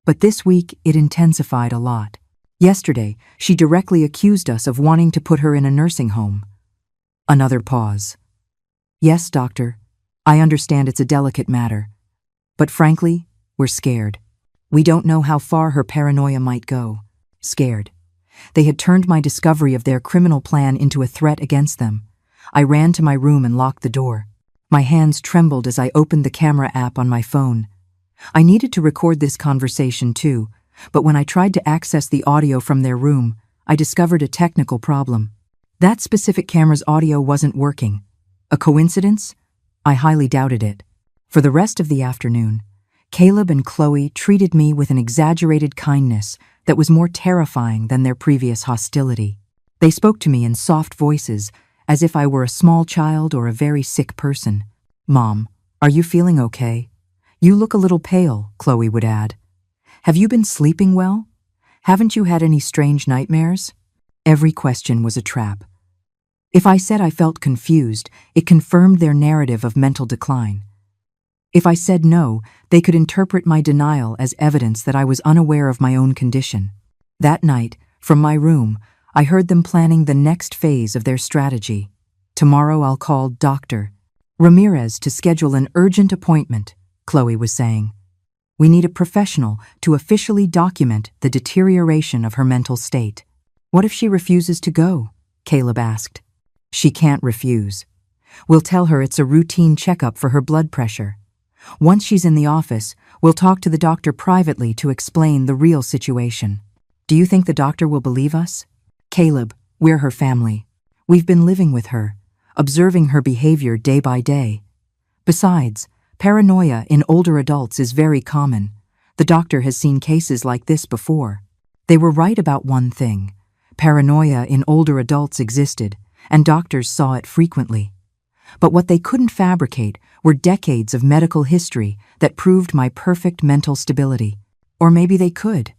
But this week it intensified a lot. Yesterday, she directly accused us of wanting to put her in a nursing home. Another pause. Yes, doctor, I understand it's a delicate matter. But frankly, we're scared. We don't know how far her paranoia might go. Scared. They had turned my discovery of their criminal plan into a threat against them. I ran to my room and locked the door. My hands trembled as I opened the camera app on my phone. I needed to record this conversation too, but when I tried to access the audio from their room, I discovered a technical problem. That specific camera's audio wasn't working. A coincidence? I highly doubted it. For the rest of the afternoon, Caleb and Chloe treated me with an exaggerated kindness that was more terrifying than their previous hostility. They spoke to me in soft voices, as if I were a small child or a very sick person. "Mom, are you feeling okay? You look a little pale," Chloe would add. "Have you been sleeping well? Haven't you had any strange nightmares?" Every question was a trap. If I said I felt confused, it confirmed their narrative of mental decline. If I said no, they could interpret my denial as evidence that I was unaware of my own condition. That night, from my room, I heard them planning the next phase of their strategy. "Tomorrow I'll call Dr. Ramirez to schedule an urgent appointment," Chloe was saying. "We need a professional to officially document the deterioration of her mental state." "What if she refuses to go?" Caleb asked. "She can't refuse. We'll tell her it's a routine checkup for her blood pressure. Once she's in the office, we'll talk to the doctor privately to explain the real situation." "Do you think the doctor will believe us?" "Caleb, we're her family. We've been living with her, observing her behavior day by day. Besides, paranoia in older adults is very common. The doctor has seen cases like this before." They were right about one thing. Paranoia in older adults existed, and doctors saw it frequently. But what they couldn't fabricate were decades of medical history that proved my perfect mental stability. Or maybe they could.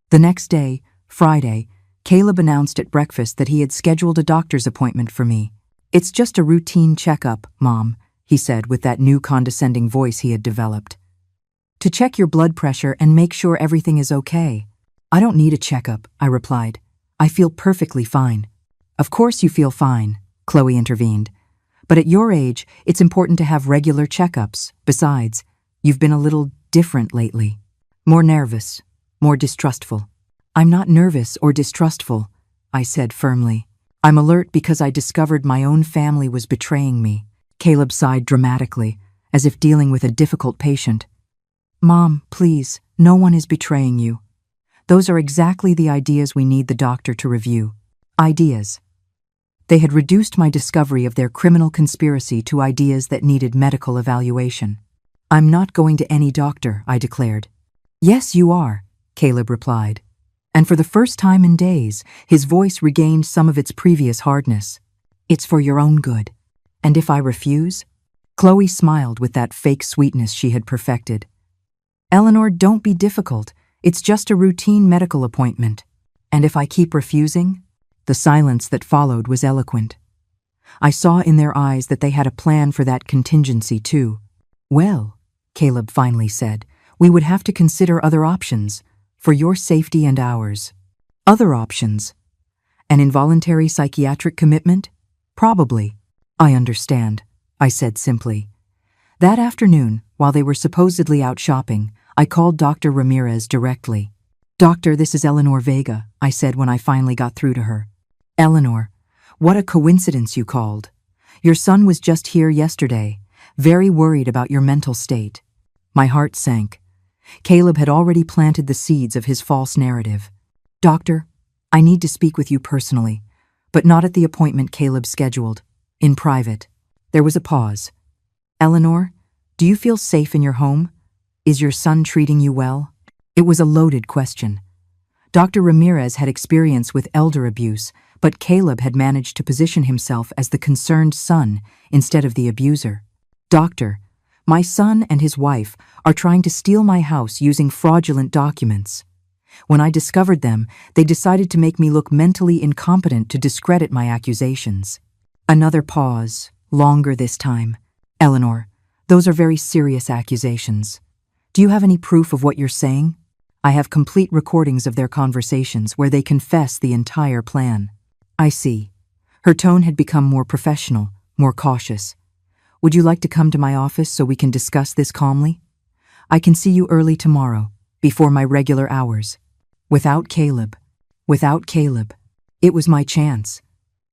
The next day, Friday, Caleb announced at breakfast that he had scheduled a doctor's appointment for me. "It's just a routine checkup, Mom," he said with that new condescending voice he had developed. "To check your blood pressure and make sure everything is okay." "I don't need a checkup," I replied. "I feel perfectly fine." "Of course you feel fine," Chloe intervened. "But at your age, it's important to have regular checkups. Besides, you've been a little different lately. More nervous, more distrustful." "I'm not nervous or distrustful," I said firmly. "I'm alert because I discovered my own family was betraying me." Caleb sighed dramatically, as if dealing with a difficult patient. "Mom, please, no one is betraying you. Those are exactly the ideas we need the doctor to review." Ideas. They had reduced my discovery of their criminal conspiracy to ideas that needed medical evaluation. "I'm not going to any doctor," I declared. "Yes, you are," Caleb replied. And for the first time in days, his voice regained some of its previous hardness. "It's for your own good. And if I refuse?" Chloe smiled with that fake sweetness she had perfected. "Eleanor, don't be difficult. It's just a routine medical appointment. And if I keep refusing?" The silence that followed was eloquent. I saw in their eyes that they had a plan for that contingency too. "Well," Caleb finally said, "we would have to consider other options, for your safety and ours." "Other options? An involuntary psychiatric commitment? Probably." "I understand," I said simply. That afternoon, while they were supposedly out shopping, I called Dr. Ramirez directly. "Doctor, this is Eleanor Vega," I said when I finally got through to her. "Eleanor, what a coincidence you called. Your son was just here yesterday, very worried about your mental state." My heart sank. Caleb had already planted the seeds of his false narrative. "Doctor, I need to speak with you personally, but not at the appointment Caleb scheduled. In private." There was a pause. "Eleanor, do you feel safe in your home? Is your son treating you well?" It was a loaded question. Dr. Ramirez had experience with elder abuse, but Caleb had managed to position himself as the concerned son instead of the abuser. "Doctor, my son and his wife are trying to steal my house using fraudulent documents. When I discovered them, they decided to make me look mentally incompetent to discredit my accusations." Another pause, longer this time. "Eleanor, those are very serious accusations. Do you have any proof of what you're saying?" I have complete recordings of their conversations where they confess the entire plan. I see. Her tone had become more professional, more cautious. Would you like to come to my office so we can discuss this calmly? I can see you early tomorrow, before my regular hours. Without Caleb. It was my chance.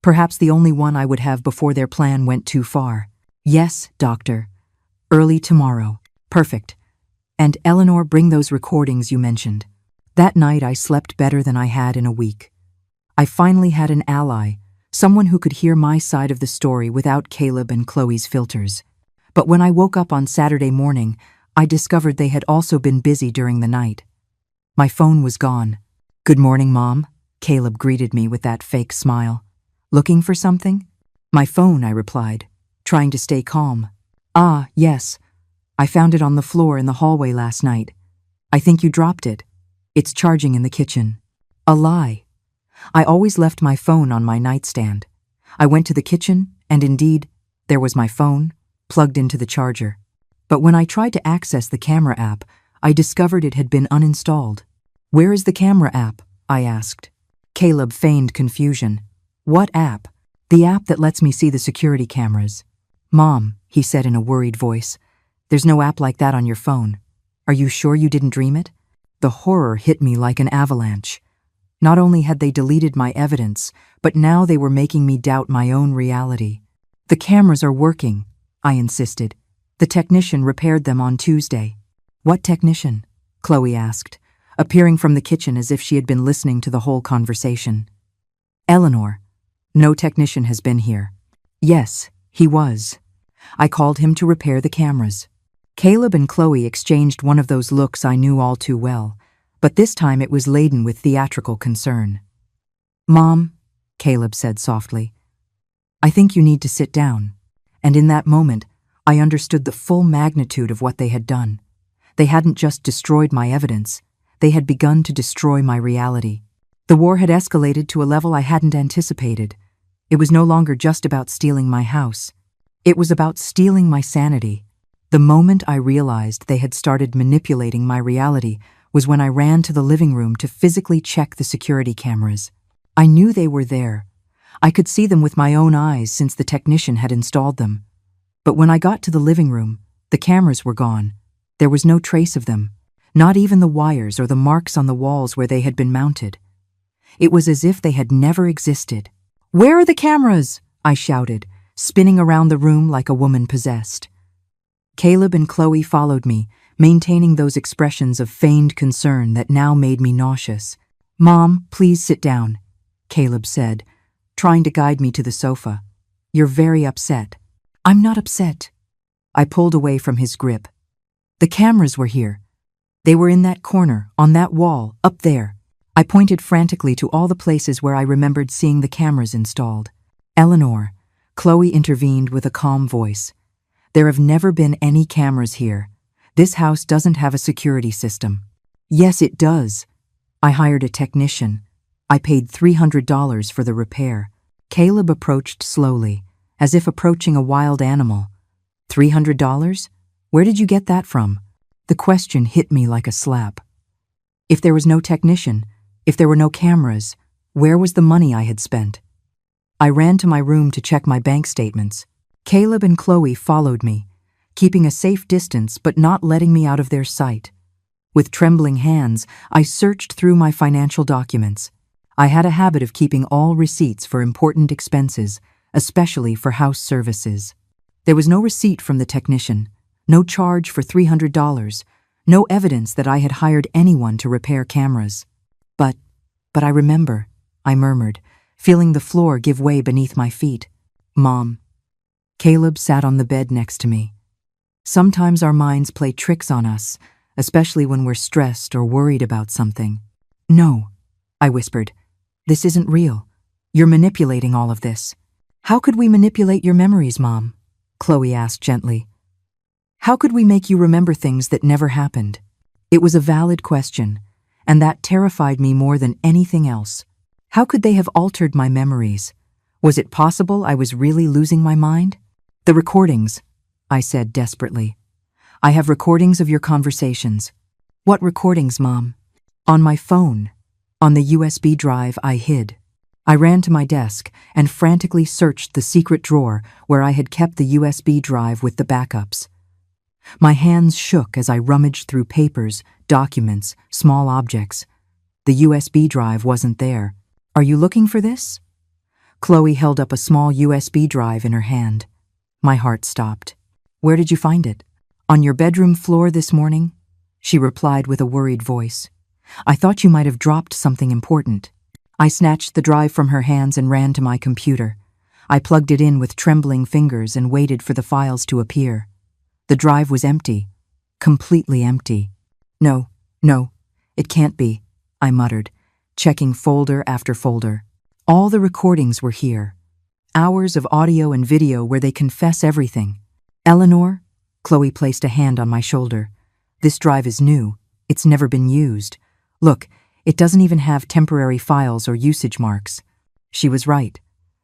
Perhaps the only one I would have before their plan went too far. Yes, doctor. Early tomorrow. Perfect. And Eleanor, bring those recordings you mentioned. That night I slept better than I had in a week. I finally had an ally, someone who could hear my side of the story without Caleb and Chloe's filters. But when I woke up on Saturday morning, I discovered they had also been busy during the night. My phone was gone. Good morning, Mom. Caleb greeted me with that fake smile. Looking for something? My phone, I replied, trying to stay calm. Ah, yes. I found it on the floor in the hallway last night. I think you dropped it. It's charging in the kitchen. A lie. I always left my phone on my nightstand. I went to the kitchen, and indeed, there was my phone, plugged into the charger. But when I tried to access the camera app, I discovered it had been uninstalled. Where is the camera app? I asked. Caleb feigned confusion. What app? The app that lets me see the security cameras. Mom, he said in a worried voice, there's no app like that on your phone. Are you sure you didn't dream it? The horror hit me like an avalanche. Not only had they deleted my evidence, but now they were making me doubt my own reality. The cameras are working, I insisted. The technician repaired them on Tuesday. What technician? Chloe asked, appearing from the kitchen as if she had been listening to the whole conversation. Eleanor. No technician has been here. Yes, he was. I called him to repair the cameras. Caleb and Chloe exchanged one of those looks I knew all too well, but this time it was laden with theatrical concern. Mom, Caleb said softly, I think you need to sit down. And in that moment, I understood the full magnitude of what they had done. They hadn't just destroyed my evidence, they had begun to destroy my reality. The war had escalated to a level I hadn't anticipated. It was no longer just about stealing my house. It was about stealing my sanity. The moment I realized they had started manipulating my reality was when I ran to the living room to physically check the security cameras. I knew they were there. I could see them with my own eyes since the technician had installed them. But when I got to the living room, the cameras were gone. There was no trace of them, not even the wires or the marks on the walls where they had been mounted. It was as if they had never existed. Where are the cameras? I shouted, spinning around the room like a woman possessed. Caleb and Chloe followed me, maintaining those expressions of feigned concern that now made me nauseous. Mom, please sit down, Caleb said, trying to guide me to the sofa. You're very upset. I'm not upset. I pulled away from his grip. The cameras were here. They were in that corner, on that wall, up there. I pointed frantically to all the places where I remembered seeing the cameras installed. Eleanor, Chloe intervened with a calm voice. There have never been any cameras here. This house doesn't have a security system. Yes, it does. I hired a technician. I paid $300 for the repair. Caleb approached slowly, as if approaching a wild animal. $300? Where did you get that from? The question hit me like a slap. If there was no technician, if there were no cameras, where was the money I had spent? I ran to my room to check my bank statements. Caleb and Chloe followed me, keeping a safe distance but not letting me out of their sight. With trembling hands, I searched through my financial documents. I had a habit of keeping all receipts for important expenses, especially for house services. There was no receipt from the technician, no charge for $300, no evidence that I had hired anyone to repair cameras. But I remember, I murmured, feeling the floor give way beneath my feet. Mom. Caleb sat on the bed next to me. Sometimes our minds play tricks on us, especially when we're stressed or worried about something. No, I whispered. This isn't real. You're manipulating all of this. How could we manipulate your memories, Mom? Chloe asked gently. How could we make you remember things that never happened? It was a valid question, and that terrified me more than anything else. How could they have altered my memories? Was it possible I was really losing my mind? The recordings, I said desperately. I have recordings of your conversations. What recordings, Mom? On my phone. On the USB drive I hid. I ran to my desk and frantically searched the secret drawer where I had kept the USB drive with the backups. My hands shook as I rummaged through papers, documents, small objects. The USB drive wasn't there. Are you looking for this? Chloe held up a small USB drive in her hand. My heart stopped. Where did you find it? On your bedroom floor this morning? She replied with a worried voice. I thought you might have dropped something important. I snatched the drive from her hands and ran to my computer. I plugged it in with trembling fingers and waited for the files to appear. The drive was empty. Completely empty. No, it can't be, I muttered, checking folder after folder. All the recordings were here. Hours of audio and video where they confess everything. Eleanor? Chloe placed a hand on my shoulder. This drive is new. It's never been used. Look, it doesn't even have temporary files or usage marks. She was right.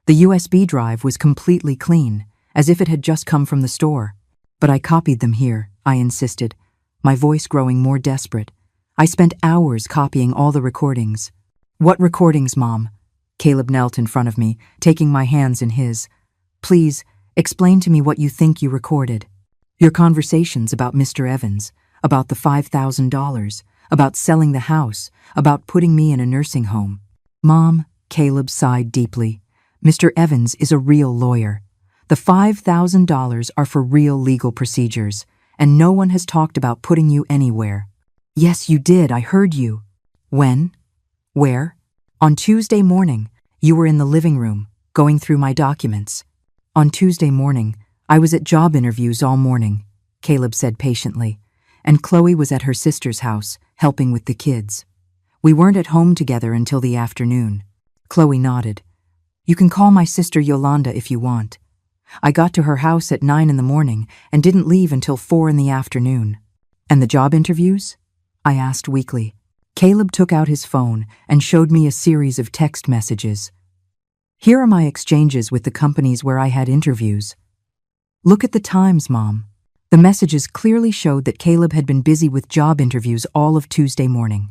The USB drive was completely clean, as if it had just come from the store. But I copied them here, I insisted, my voice growing more desperate. I spent hours copying all the recordings. What recordings, Mom? Caleb knelt in front of me, taking my hands in his. Please, explain to me what you think you recorded. Your conversations about Mr. Evans, about the $5,000, about selling the house, about putting me in a nursing home. Mom, Caleb sighed deeply. Mr. Evans is a real lawyer. The $5,000 are for real legal procedures, and no one has talked about putting you anywhere. Yes, you did, I heard you. When? Where? On Tuesday morning, you were in the living room, going through my documents. On Tuesday morning, I was at job interviews all morning, Caleb said patiently, and Chloe was at her sister's house, helping with the kids. We weren't at home together until the afternoon. Chloe nodded. You can call my sister Yolanda if you want. I got to her house at 9 in the morning and didn't leave until 4 in the afternoon. And the job interviews? I asked weakly. Caleb took out his phone and showed me a series of text messages. Here are my exchanges with the companies where I had interviews. Look at the times, Mom. The messages clearly showed that Caleb had been busy with job interviews all of Tuesday morning.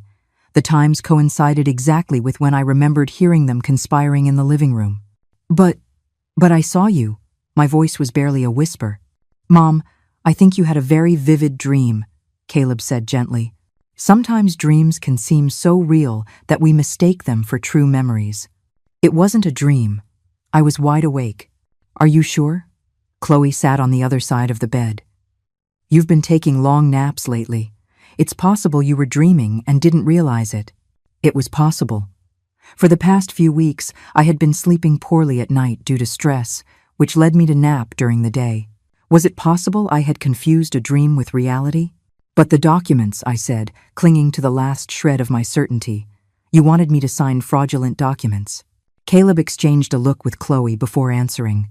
The times coincided exactly with when I remembered hearing them conspiring in the living room. But I saw you. My voice was barely a whisper. Mom, I think you had a very vivid dream, Caleb said gently. Sometimes dreams can seem so real that we mistake them for true memories. It wasn't a dream. I was wide awake. Are you sure? Chloe sat on the other side of the bed. You've been taking long naps lately. It's possible you were dreaming and didn't realize it. It was possible. For the past few weeks, I had been sleeping poorly at night due to stress, which led me to nap during the day. Was it possible I had confused a dream with reality? But the documents, I said, clinging to the last shred of my certainty. You wanted me to sign fraudulent documents. Caleb exchanged a look with Chloe before answering.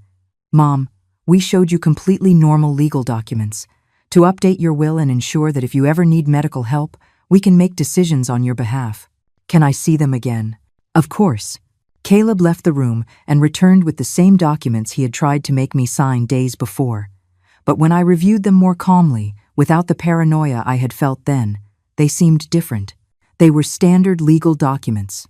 Mom, we showed you completely normal legal documents. To update your will and ensure that if you ever need medical help, we can make decisions on your behalf. Can I see them again? Of course. Caleb left the room and returned with the same documents he had tried to make me sign days before. But when I reviewed them more calmly, without the paranoia I had felt then, they seemed different. They were standard legal documents.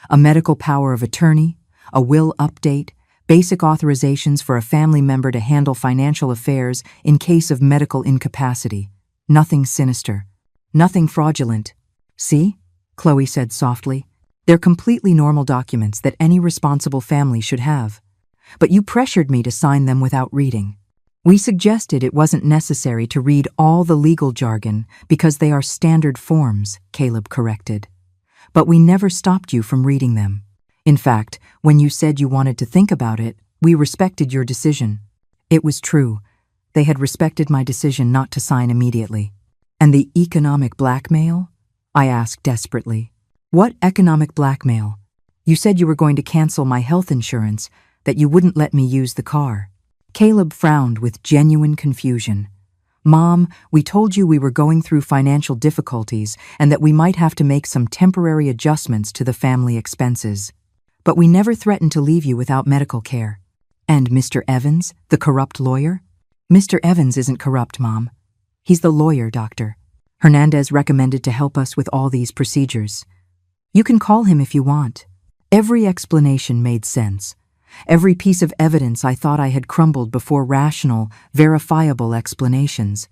A medical power of attorney, a will update, basic authorizations for a family member to handle financial affairs in case of medical incapacity. Nothing sinister. Nothing fraudulent. See? Chloe said softly. They're completely normal documents that any responsible family should have. But you pressured me to sign them without reading. We suggested it wasn't necessary to read all the legal jargon because they are standard forms, Caleb corrected. But we never stopped you from reading them. In fact, when you said you wanted to think about it, we respected your decision. It was true. They had respected my decision not to sign immediately. And the economic blackmail? I asked desperately. What economic blackmail? You said you were going to cancel my health insurance, that you wouldn't let me use the car. Caleb frowned with genuine confusion. Mom, we told you we were going through financial difficulties and that we might have to make some temporary adjustments to the family expenses. But we never threatened to leave you without medical care. And Mr. Evans, the corrupt lawyer? Mr. Evans isn't corrupt, Mom. He's the lawyer, Doctor. Hernandez recommended to help us with all these procedures. You can call him if you want. Every explanation made sense. Every piece of evidence I thought I had crumbled before rational, verifiable explanations.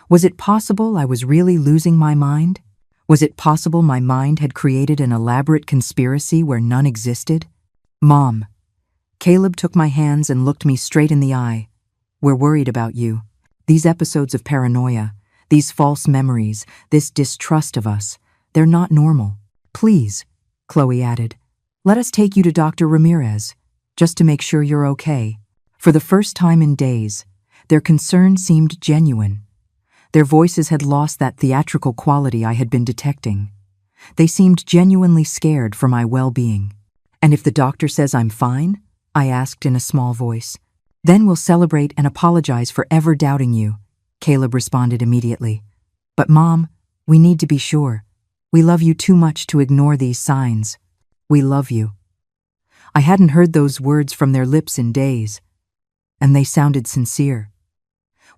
Was it possible I was really losing my mind? Was it possible my mind had created an elaborate conspiracy where none existed? Mom. Caleb took my hands and looked me straight in the eye. We're worried about you. These episodes of paranoia, these false memories, this distrust of us, they're not normal. Please, Chloe added, let us take you to Dr. Ramirez, just to make sure you're okay. For the first time in days, their concern seemed genuine. Their voices had lost that theatrical quality I had been detecting. They seemed genuinely scared for my well-being. And if the doctor says I'm fine? I asked in a small voice. Then we'll celebrate and apologize for ever doubting you, Caleb responded immediately. But Mom, we need to be sure. We love you too much to ignore these signs. We love you. I hadn't heard those words from their lips in days, and they sounded sincere.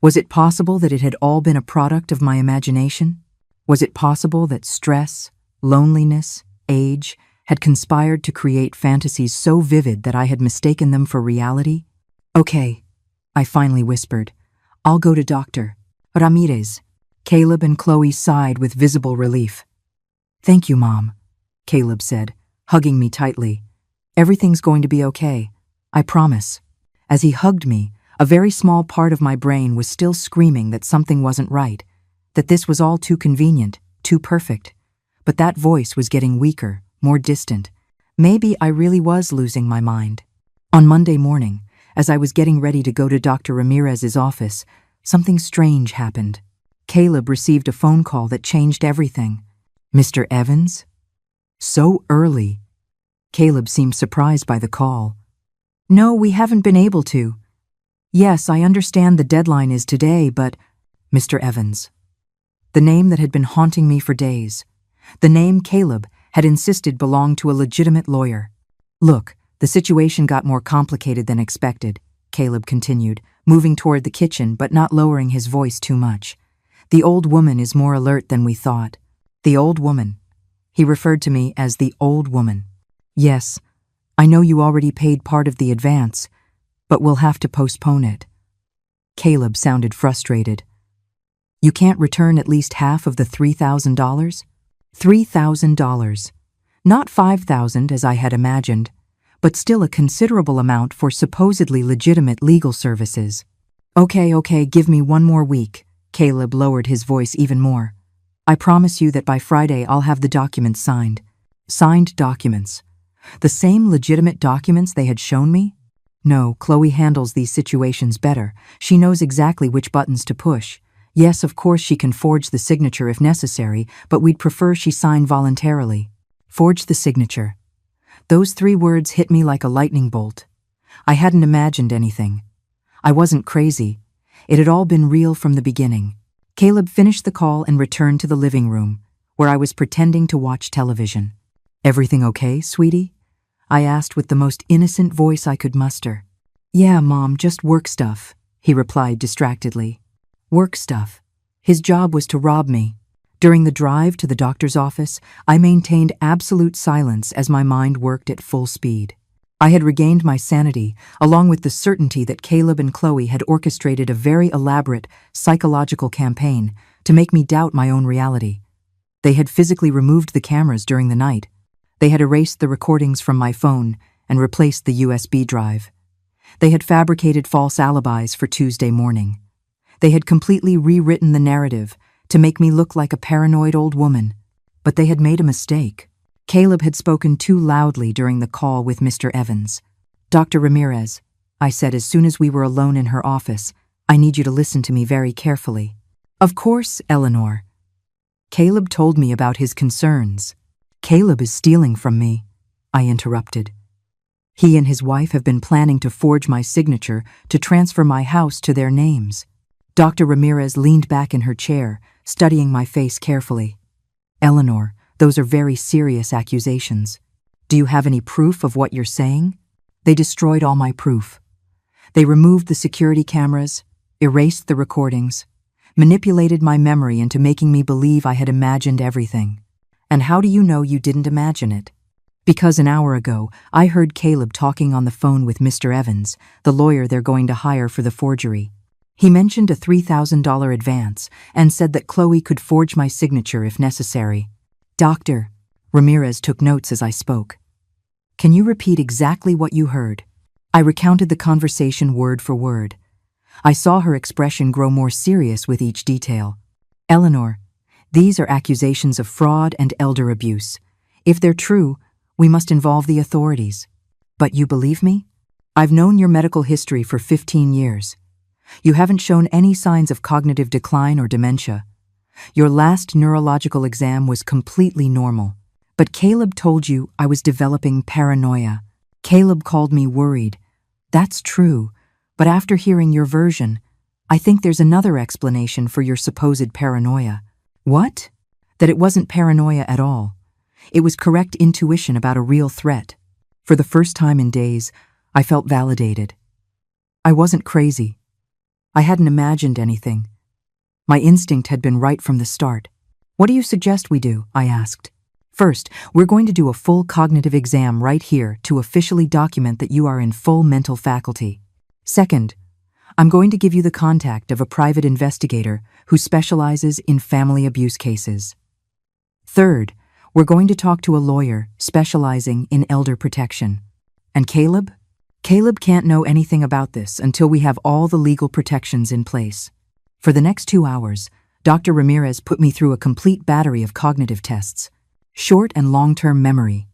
Was it possible that it had all been a product of my imagination? Was it possible that stress, loneliness, age had conspired to create fantasies so vivid that I had mistaken them for reality? Okay, I finally whispered. I'll go to Dr. Ramirez. Caleb and Chloe sighed with visible relief. Thank you, Mom, Caleb said, hugging me tightly. Everything's going to be okay, I promise. As he hugged me, a very small part of my brain was still screaming that something wasn't right, that this was all too convenient, too perfect. But that voice was getting weaker, more distant. Maybe I really was losing my mind. On Monday morning, as I was getting ready to go to Dr. Ramirez's office, something strange happened. Caleb received a phone call that changed everything. Mr. Evans? So early. Caleb seemed surprised by the call. No, we haven't been able to. Yes, I understand the deadline is today, but… Mr. Evans. The name that had been haunting me for days. The name Caleb had insisted belonged to a legitimate lawyer. Look, the situation got more complicated than expected, Caleb continued, moving toward the kitchen but not lowering his voice too much. The old woman is more alert than we thought. The old woman. He referred to me as the old woman. Yes, I know you already paid part of the advance, but we'll have to postpone it. Caleb sounded frustrated. You can't return at least half of the $3,000? $3,000. Not $5,000 as I had imagined, but still a considerable amount for supposedly legitimate legal services. Okay, give me one more week. Caleb lowered his voice even more. I promise you that by Friday I'll have the documents signed. Signed documents. The same legitimate documents they had shown me? No, Chloe handles these situations better. She knows exactly which buttons to push. Yes, of course she can forge the signature if necessary, but we'd prefer she sign voluntarily. Forge the signature. Those 3 words hit me like a lightning bolt. I hadn't imagined anything. I wasn't crazy. It had all been real from the beginning. Caleb finished the call and returned to the living room, where I was pretending to watch television. Everything okay, sweetie? I asked with the most innocent voice I could muster. Yeah, Mom, just work stuff, he replied distractedly. Work stuff. His job was to rob me. During the drive to the doctor's office, I maintained absolute silence as my mind worked at full speed. I had regained my sanity, along with the certainty that Caleb and Chloe had orchestrated a very elaborate psychological campaign to make me doubt my own reality. They had physically removed the cameras during the night. They had erased the recordings from my phone and replaced the USB drive. They had fabricated false alibis for Tuesday morning. They had completely rewritten the narrative to make me look like a paranoid old woman. But they had made a mistake. Caleb had spoken too loudly during the call with Mr. Evans. Dr. Ramirez, I said as soon as we were alone in her office, I need you to listen to me very carefully. Of course, Eleanor. Caleb told me about his concerns. Caleb is stealing from me, I interrupted. He and his wife have been planning to forge my signature to transfer my house to their names. Dr. Ramirez leaned back in her chair, studying my face carefully. Eleanor, those are very serious accusations. Do you have any proof of what you're saying? They destroyed all my proof. They removed the security cameras, erased the recordings. manipulated my memory into making me believe I had imagined everything. And how do you know you didn't imagine it? Because an hour ago, I heard Caleb talking on the phone with Mr. Evans, the lawyer they're going to hire for the forgery. He mentioned a $3,000 advance and said that Chloe could forge my signature if necessary. Doctor, Ramirez took notes as I spoke. Can you repeat exactly what you heard? I recounted the conversation word for word. I saw her expression grow more serious with each detail. Eleanor, these are accusations of fraud and elder abuse. If they're true, we must involve the authorities. But you believe me? I've known your medical history for 15 years. You haven't shown any signs of cognitive decline or dementia. Your last neurological exam was completely normal. But Caleb told you I was developing paranoia. Caleb called me worried. That's true, but after hearing your version, I think there's another explanation for your supposed paranoia. What? That it wasn't paranoia at all. It was correct intuition about a real threat. For the first time in days, I felt validated. I wasn't crazy. I hadn't imagined anything. My instinct had been right from the start. What do you suggest we do? I asked. First, we're going to do a full cognitive exam right here to officially document that you are in full mental faculty. Second, I'm going to give you the contact of a private investigator who specializes in family abuse cases. Third, we're going to talk to a lawyer specializing in elder protection. And Caleb? Caleb can't know anything about this until we have all the legal protections in place. For the next 2 hours, Dr. Ramirez put me through a complete battery of cognitive tests. Short and long-term memory,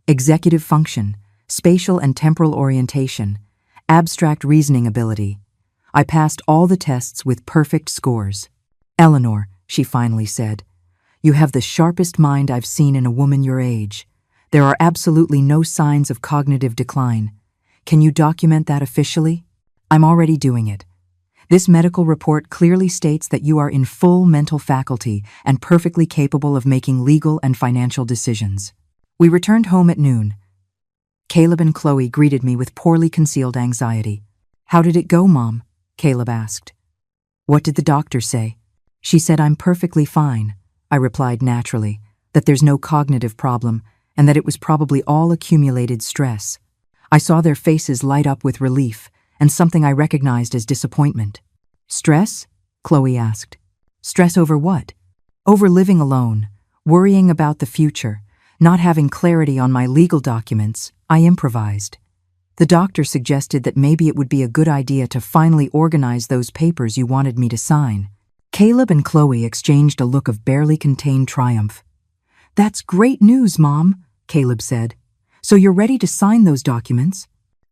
executive function, spatial and temporal orientation, abstract reasoning ability. I passed all the tests with perfect scores. Eleanor, she finally said, you have the sharpest mind I've seen in a woman your age. There are absolutely no signs of cognitive decline. Can you document that officially? I'm already doing it. This medical report clearly states that you are in full mental faculty and perfectly capable of making legal and financial decisions. We returned home at noon. Caleb and Chloe greeted me with poorly concealed anxiety. How did it go, Mom? Caleb asked. What did the doctor say? She said I'm perfectly fine. I replied naturally, that there's no cognitive problem and that it was probably all accumulated stress. I saw their faces light up with relief and something I recognized as disappointment. Stress? Chloe asked. Stress over what? Over living alone, worrying about the future, not having clarity on my legal documents. I improvised. The doctor suggested that maybe it would be a good idea to finally organize those papers you wanted me to sign. Caleb and Chloe exchanged a look of barely contained triumph. That's great news, Mom, Caleb said. So you're ready to sign those documents?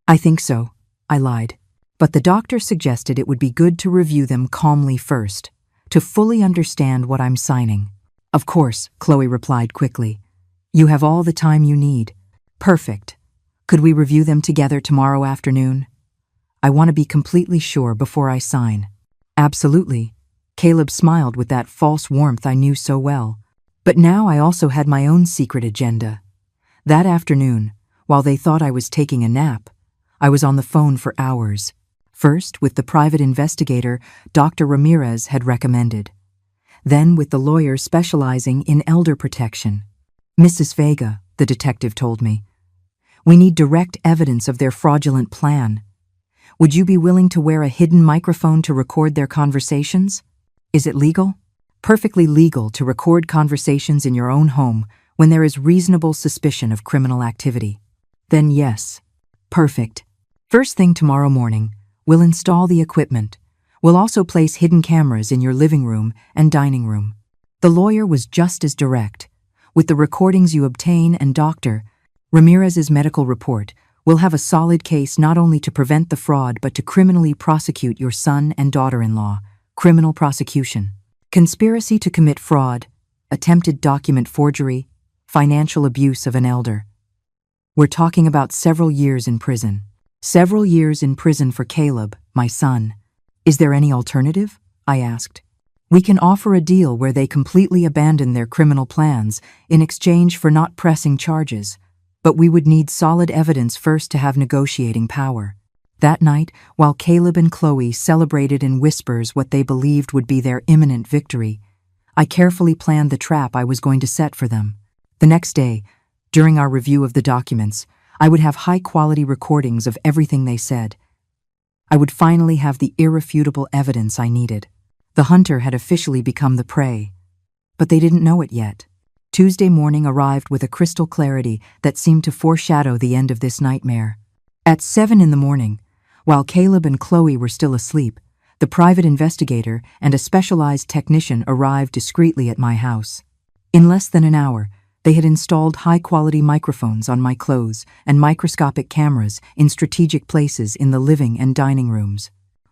I think so, I lied. But the doctor suggested it would be good to review them calmly first, to fully understand what I'm signing. Of course, Chloe replied quickly. You have all the time you need. Perfect. Could we review them together tomorrow afternoon? I want to be completely sure before I sign. Absolutely. Caleb smiled with that false warmth I knew so well. But now I also had my own secret agenda. That afternoon, while they thought I was taking a nap, I was on the phone for hours. First with the private investigator Dr. Ramirez had recommended. Then with the lawyer specializing in elder protection. Mrs. Vega, the detective told me. We need direct evidence of their fraudulent plan. Would you be willing to wear a hidden microphone to record their conversations? Is it legal? Perfectly legal to record conversations in your own home when there is reasonable suspicion of criminal activity. Then yes. Perfect. First thing tomorrow morning, we'll install the equipment. We'll also place hidden cameras in your living room and dining room. The lawyer was just as direct. With the recordings you obtain and Dr. Ramirez's medical report, we'll have a solid case not only to prevent the fraud but to criminally prosecute your son and daughter-in-law. Criminal prosecution. Conspiracy to commit fraud, attempted document forgery, financial abuse of an elder. We're talking about several years in prison. Several years in prison for Caleb, my son. Is there any alternative? I asked. We can offer a deal where they completely abandon their criminal plans in exchange for not pressing charges, but we would need solid evidence first to have negotiating power. That night, while Caleb and Chloe celebrated in whispers what they believed would be their imminent victory, I carefully planned the trap I was going to set for them. The next day, during our review of the documents, I would have high-quality recordings of everything they said. I would finally have the irrefutable evidence I needed. The hunter had officially become the prey. But they didn't know it yet. Tuesday morning arrived with a crystal clarity that seemed to foreshadow the end of this nightmare. At 7 in the morning, while Caleb and Chloe were still asleep, the private investigator and a specialized technician arrived discreetly at my house. In less than an hour, they had installed high-quality microphones on my clothes and microscopic cameras in strategic places in the living and dining rooms,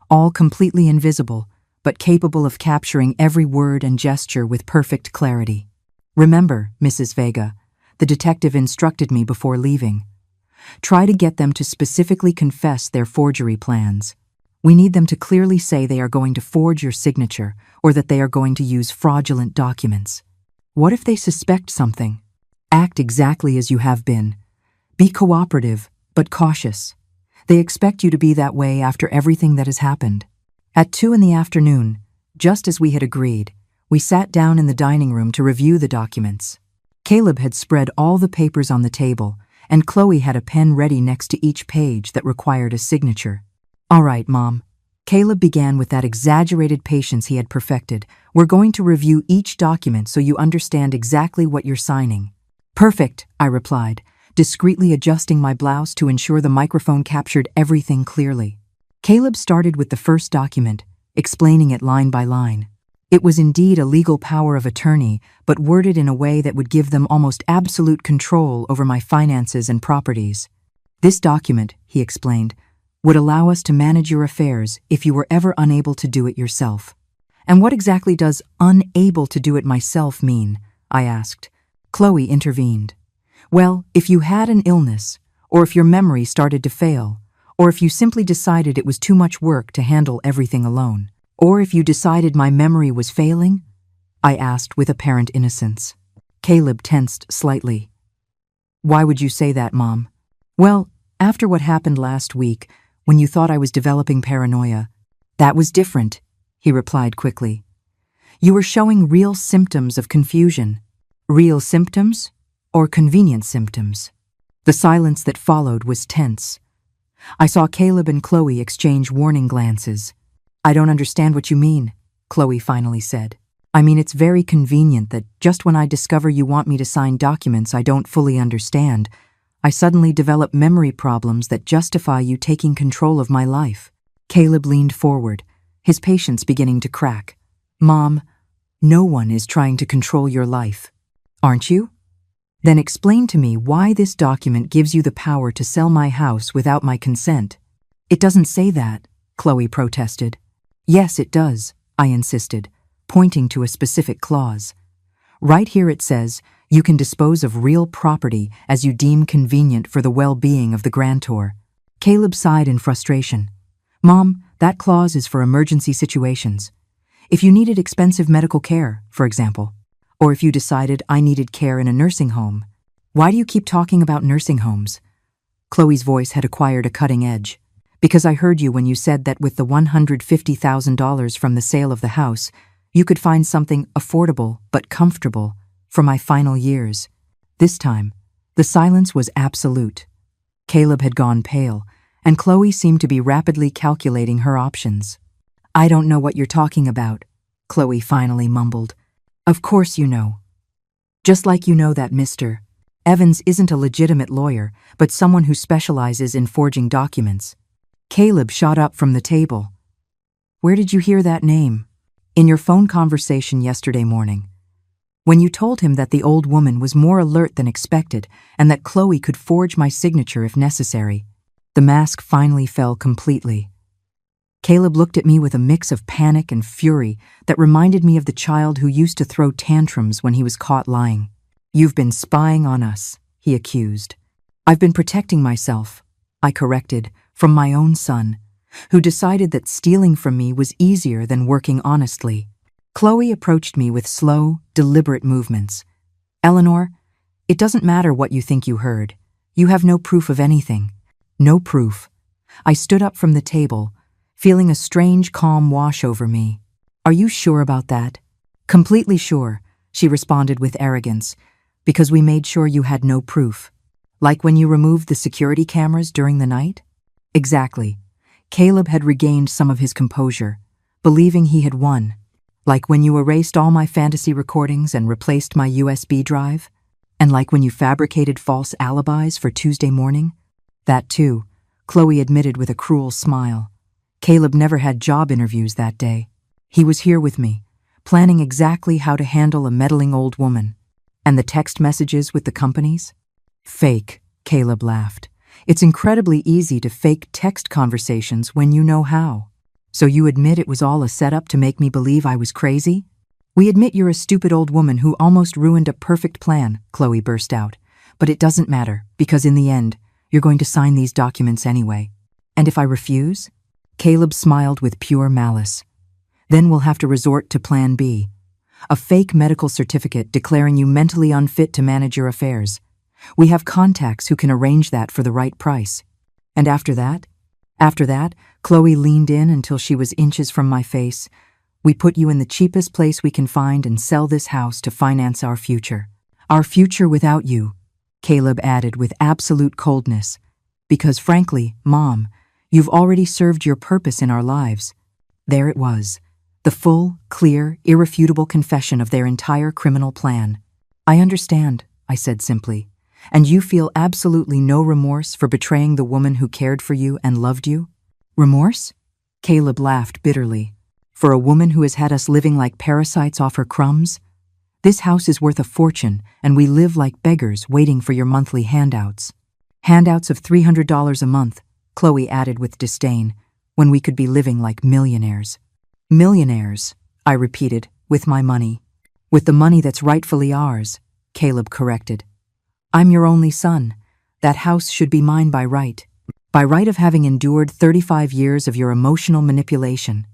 all completely invisible, but capable of capturing every word and gesture with perfect clarity. Remember, Mrs. Vega, the detective instructed me before leaving. Try to get them to specifically confess their forgery plans. We need them to clearly say they are going to forge your signature or that they are going to use fraudulent documents. What if they suspect something? Act exactly as you have been. Be cooperative, but cautious. They expect you to be that way after everything that has happened. At 2 in the afternoon, just as we had agreed, we sat down in the dining room to review the documents. Caleb had spread all the papers on the table, and Chloe had a pen ready next to each page that required a signature. "All right, Mom." Caleb began with that exaggerated patience he had perfected. "We're going to review each document so you understand exactly what you're signing." "Perfect," I replied, discreetly adjusting my blouse to ensure the microphone captured everything clearly. Caleb started with the first document, explaining it line by line. It was indeed a legal power of attorney, but worded in a way that would give them almost absolute control over my finances and properties. "This document," he explained, "would allow us to manage your affairs if you were ever unable to do it yourself." "And what exactly does unable to do it myself mean?" I asked. Chloe intervened. "Well, if you had an illness, or if your memory started to fail, or if you simply decided it was too much work to handle everything alone, or if you decided my memory was failing?" I asked with apparent innocence. Caleb tensed slightly. "Why would you say that, Mom?" "Well, after what happened last week, when you thought I was developing paranoia, that was different," he replied quickly. "You were showing real symptoms of confusion." "Real symptoms? Or convenient symptoms?" The silence that followed was tense. I saw Caleb and Chloe exchange warning glances. "I don't understand what you mean," Chloe finally said. "I mean, it's very convenient that just when I discover you want me to sign documents I don't fully understand, I suddenly develop memory problems that justify you taking control of my life." Caleb leaned forward, his patience beginning to crack. "Mom, no one is trying to control your life. Aren't you? Then explain to me why this document gives you the power to sell my house without my consent." "It doesn't say that," Chloe protested. "Yes, it does," I insisted, pointing to a specific clause. "Right here it says, you can dispose of real property as you deem convenient for the well-being of the grantor." Caleb sighed in frustration. "Mom, that clause is for emergency situations. If you needed expensive medical care, for example, or if you decided I needed care in a nursing home. Why do you keep talking about nursing homes?" Chloe's voice had acquired a cutting edge. "Because I heard you when you said that with the $150,000 from the sale of the house, you could find something affordable but comfortable for my final years." This time, the silence was absolute. Caleb had gone pale, and Chloe seemed to be rapidly calculating her options. "I don't know what you're talking about," Chloe finally mumbled. "Of course you know. Just like you know that Mr. Evans isn't a legitimate lawyer, but someone who specializes in forging documents." Caleb shot up from the table. "Where did you hear that name?" "In your phone conversation yesterday morning. When you told him that the old woman was more alert than expected and that Chloe could forge my signature if necessary." The mask finally fell completely. Caleb looked at me with a mix of panic and fury that reminded me of the child who used to throw tantrums when he was caught lying. "You've been spying on us," he accused. "I've been protecting myself," I corrected, "from my own son, who decided that stealing from me was easier than working honestly." Chloe approached me with slow, deliberate movements. "Eleanor, it doesn't matter what you think you heard. You have no proof of anything." "No proof. I stood up from the table, feeling a strange calm wash over me. Are you sure about that? Completely sure, she responded with arrogance, because we made sure you had no proof. Like when you removed the security cameras during the night? Exactly. Caleb had regained some of his composure, believing he had won. Like when you erased all my fantasy recordings and replaced my USB drive? And like when you fabricated false alibis for Tuesday morning? That too, Chloe admitted with a cruel smile. Caleb never had job interviews that day. He was here with me, planning exactly how to handle a meddling old woman. And the text messages with the companies? Fake, Caleb laughed. It's incredibly easy to fake text conversations when you know how. So you admit it was all a setup to make me believe I was crazy? We admit you're a stupid old woman who almost ruined a perfect plan, Chloe burst out. But it doesn't matter, because in the end, you're going to sign these documents anyway. And if I refuse? Caleb smiled with pure malice. Then we'll have to resort to Plan B. A fake medical certificate declaring you mentally unfit to manage your affairs. We have contacts who can arrange that for the right price. And after that, Chloe leaned in until she was inches from my face. We put you in the cheapest place we can find and sell this house to finance our future. Our future without you, Caleb added with absolute coldness. Because frankly, Mom, you've already served your purpose in our lives. There it was. The full, clear, irrefutable confession of their entire criminal plan. I understand, I said simply. And you feel absolutely no remorse for betraying the woman who cared for you and loved you? Remorse? Caleb laughed bitterly. For a woman who has had us living like parasites off her crumbs? This house is worth a fortune, and we live like beggars waiting for your monthly handouts. Handouts of $300 a month, Chloe added with disdain, when we could be living like millionaires. Millionaires, I repeated, with my money. With the money that's rightfully ours, Caleb corrected. I'm your only son. That house should be mine by right. By right of having endured 35 years of your emotional manipulation,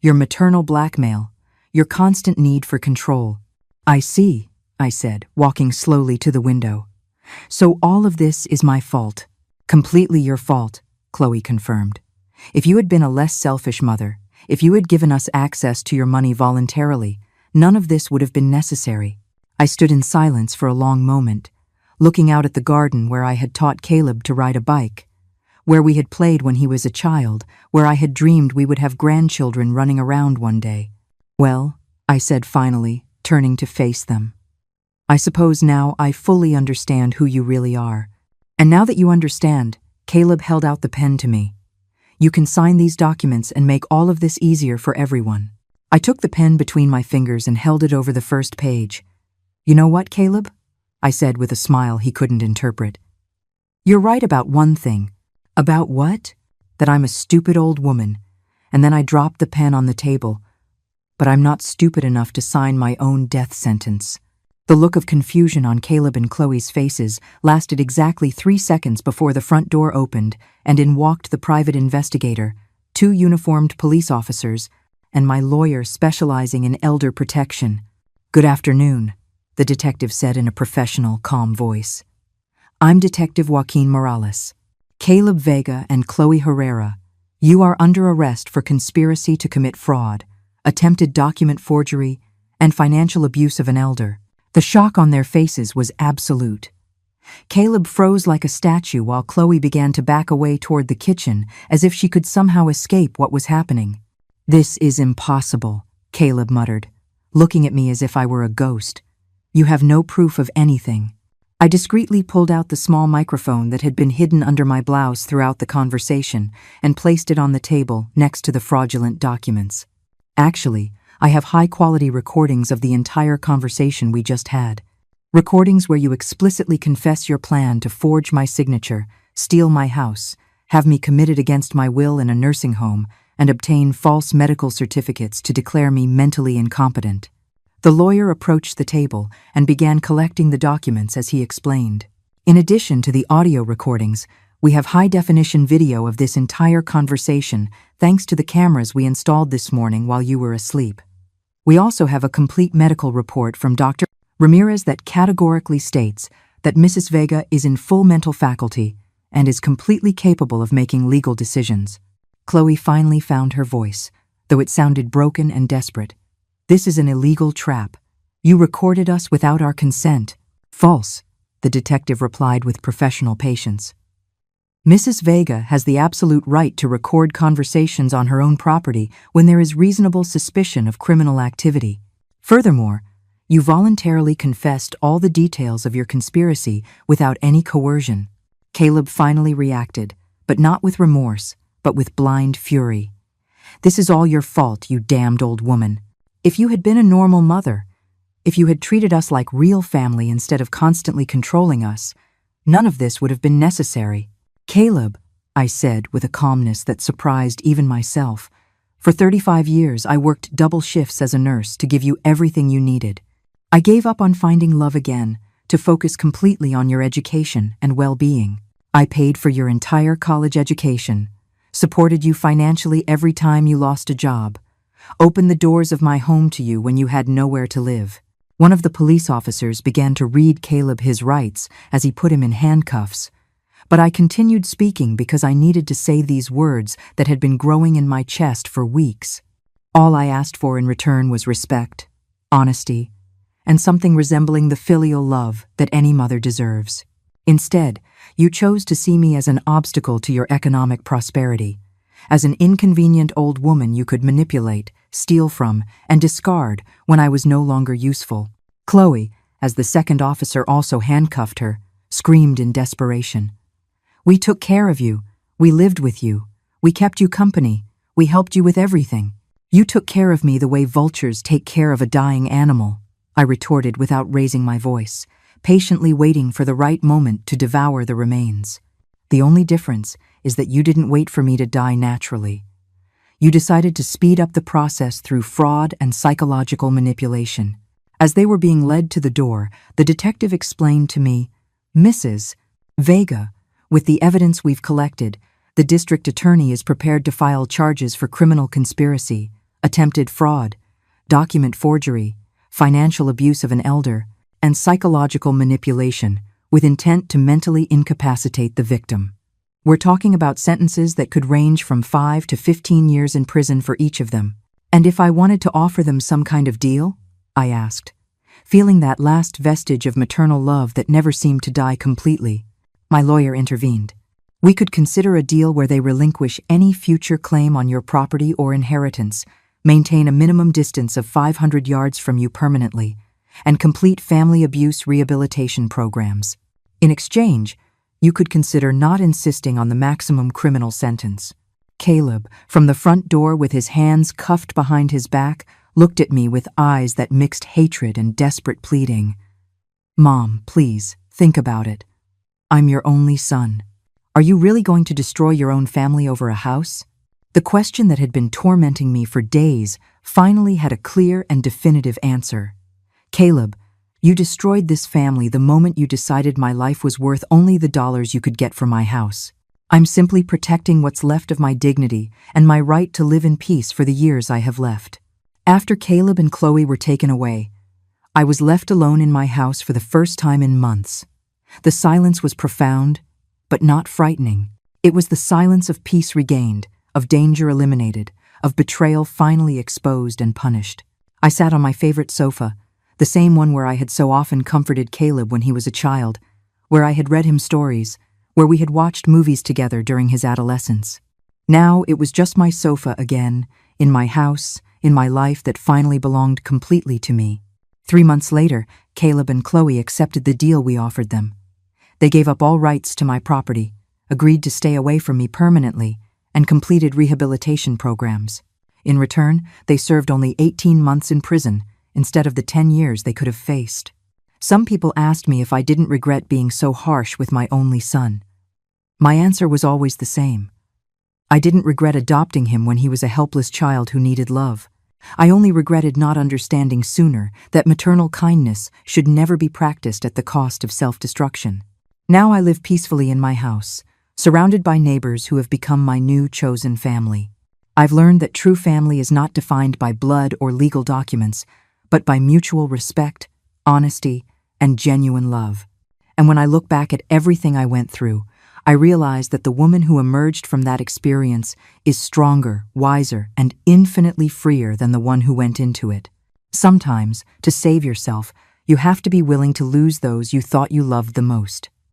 your maternal blackmail, your constant need for control. I see, I said, walking slowly to the window. So all of this is my fault. Completely your fault, Chloe confirmed. If you had been a less selfish mother, if you had given us access to your money voluntarily, none of this would have been necessary. I stood in silence for a long moment, looking out at the garden where I had taught Caleb to ride a bike, where we had played when he was a child, where I had dreamed we would have grandchildren running around one day. Well, I said finally, turning to face them. I suppose now I fully understand who you really are. And now that you understand, Caleb held out the pen to me. You can sign these documents and make all of this easier for everyone. I took the pen between my fingers and held it over the first page. You know what, Caleb? I said with a smile he couldn't interpret. You're right about one thing. About what? That I'm a stupid old woman. And then I dropped the pen on the table. But I'm not stupid enough to sign my own death sentence. The look of confusion on Caleb and Chloe's faces lasted exactly 3 seconds before the front door opened, and in walked the private investigator, 2 uniformed police officers, and my lawyer specializing in elder protection. Good afternoon, the detective said in a professional, calm voice. I'm Detective Joaquin Morales. Caleb Vega and Chloe Herrera, you are under arrest for conspiracy to commit fraud, attempted document forgery, and financial abuse of an elder. The shock on their faces was absolute. Caleb froze like a statue while Chloe began to back away toward the kitchen as if she could somehow escape what was happening. This is impossible, Caleb muttered, looking at me as if I were a ghost. You have no proof of anything. I discreetly pulled out the small microphone that had been hidden under my blouse throughout the conversation and placed it on the table next to the fraudulent documents. Actually, I have high-quality recordings of the entire conversation we just had. Recordings where you explicitly confess your plan to forge my signature, steal my house, have me committed against my will in a nursing home, and obtain false medical certificates to declare me mentally incompetent. The lawyer approached the table and began collecting the documents as he explained. In addition to the audio recordings, we have high-definition video of this entire conversation thanks to the cameras we installed this morning while you were asleep. We also have a complete medical report from Dr. Ramirez that categorically states that Mrs. Vega is in full mental faculty and is completely capable of making legal decisions. Chloe finally found her voice, though it sounded broken and desperate. This is an illegal trap. You recorded us without our consent. False, the detective replied with professional patience. Mrs. Vega has the absolute right to record conversations on her own property when there is reasonable suspicion of criminal activity. Furthermore, you voluntarily confessed all the details of your conspiracy without any coercion. Caleb finally reacted, but not with remorse, but with blind fury. This is all your fault, you damned old woman. If you had been a normal mother, if you had treated us like real family instead of constantly controlling us, none of this would have been necessary. Caleb, I said with a calmness that surprised even myself, for 35 years I worked double shifts as a nurse to give you everything you needed. I gave up on finding love again to focus completely on your education and well-being. I paid for your entire college education, supported you financially every time you lost a job, opened the doors of my home to you when you had nowhere to live. One of the police officers began to read Caleb his rights as he put him in handcuffs, but I continued speaking because I needed to say these words that had been growing in my chest for weeks. All I asked for in return was respect, honesty, and something resembling the filial love that any mother deserves. Instead, you chose to see me as an obstacle to your economic prosperity, as an inconvenient old woman you could manipulate, steal from, and discard when I was no longer useful. Chloe, as the second officer also handcuffed her, screamed in desperation. We took care of you. We lived with you. We kept you company. We helped you with everything. You took care of me the way vultures take care of a dying animal, I retorted without raising my voice, patiently waiting for the right moment to devour the remains. The only difference is that you didn't wait for me to die naturally. You decided to speed up the process through fraud and psychological manipulation. As they were being led to the door, the detective explained to me, Mrs. Vega, with the evidence we've collected, the district attorney is prepared to file charges for criminal conspiracy, attempted fraud, document forgery, financial abuse of an elder, and psychological manipulation with intent to mentally incapacitate the victim. We're talking about sentences that could range from 5 to 15 years in prison for each of them. And if I wanted to offer them some kind of deal? I asked, feeling that last vestige of maternal love that never seemed to die completely. My lawyer intervened. We could consider a deal where they relinquish any future claim on your property or inheritance, maintain a minimum distance of 500 yards from you permanently, and complete family abuse rehabilitation programs. In exchange, you could consider not insisting on the maximum criminal sentence. Caleb, from the front door with his hands cuffed behind his back, looked at me with eyes that mixed hatred and desperate pleading. Mom, please, think about it. I'm your only son. Are you really going to destroy your own family over a house? The question that had been tormenting me for days finally had a clear and definitive answer. Caleb, you destroyed this family the moment you decided my life was worth only the dollars you could get for my house. I'm simply protecting what's left of my dignity and my right to live in peace for the years I have left. After Caleb and Chloe were taken away, I was left alone in my house for the first time in months. The silence was profound, but not frightening. It was the silence of peace regained, of danger eliminated, of betrayal finally exposed and punished. I sat on my favorite sofa, the same one where I had so often comforted Caleb when he was a child, where I had read him stories, where we had watched movies together during his adolescence. Now it was just my sofa again, in my house, in my life that finally belonged completely to me. 3 months later, Caleb and Chloe accepted the deal we offered them. They gave up all rights to my property, agreed to stay away from me permanently, and completed rehabilitation programs. In return, they served only 18 months in prison instead of the 10 years they could have faced. Some people asked me if I didn't regret being so harsh with my only son. My answer was always the same. I didn't regret adopting him when he was a helpless child who needed love. I only regretted not understanding sooner that maternal kindness should never be practiced at the cost of self-destruction. Now I live peacefully in my house, surrounded by neighbors who have become my new chosen family. I've learned that true family is not defined by blood or legal documents, but by mutual respect, honesty, and genuine love. And when I look back at everything I went through, I realized that the woman who emerged from that experience is stronger, wiser, and infinitely freer than the one who went into it. Sometimes, to save yourself, you have to be willing to lose those you thought you loved the most.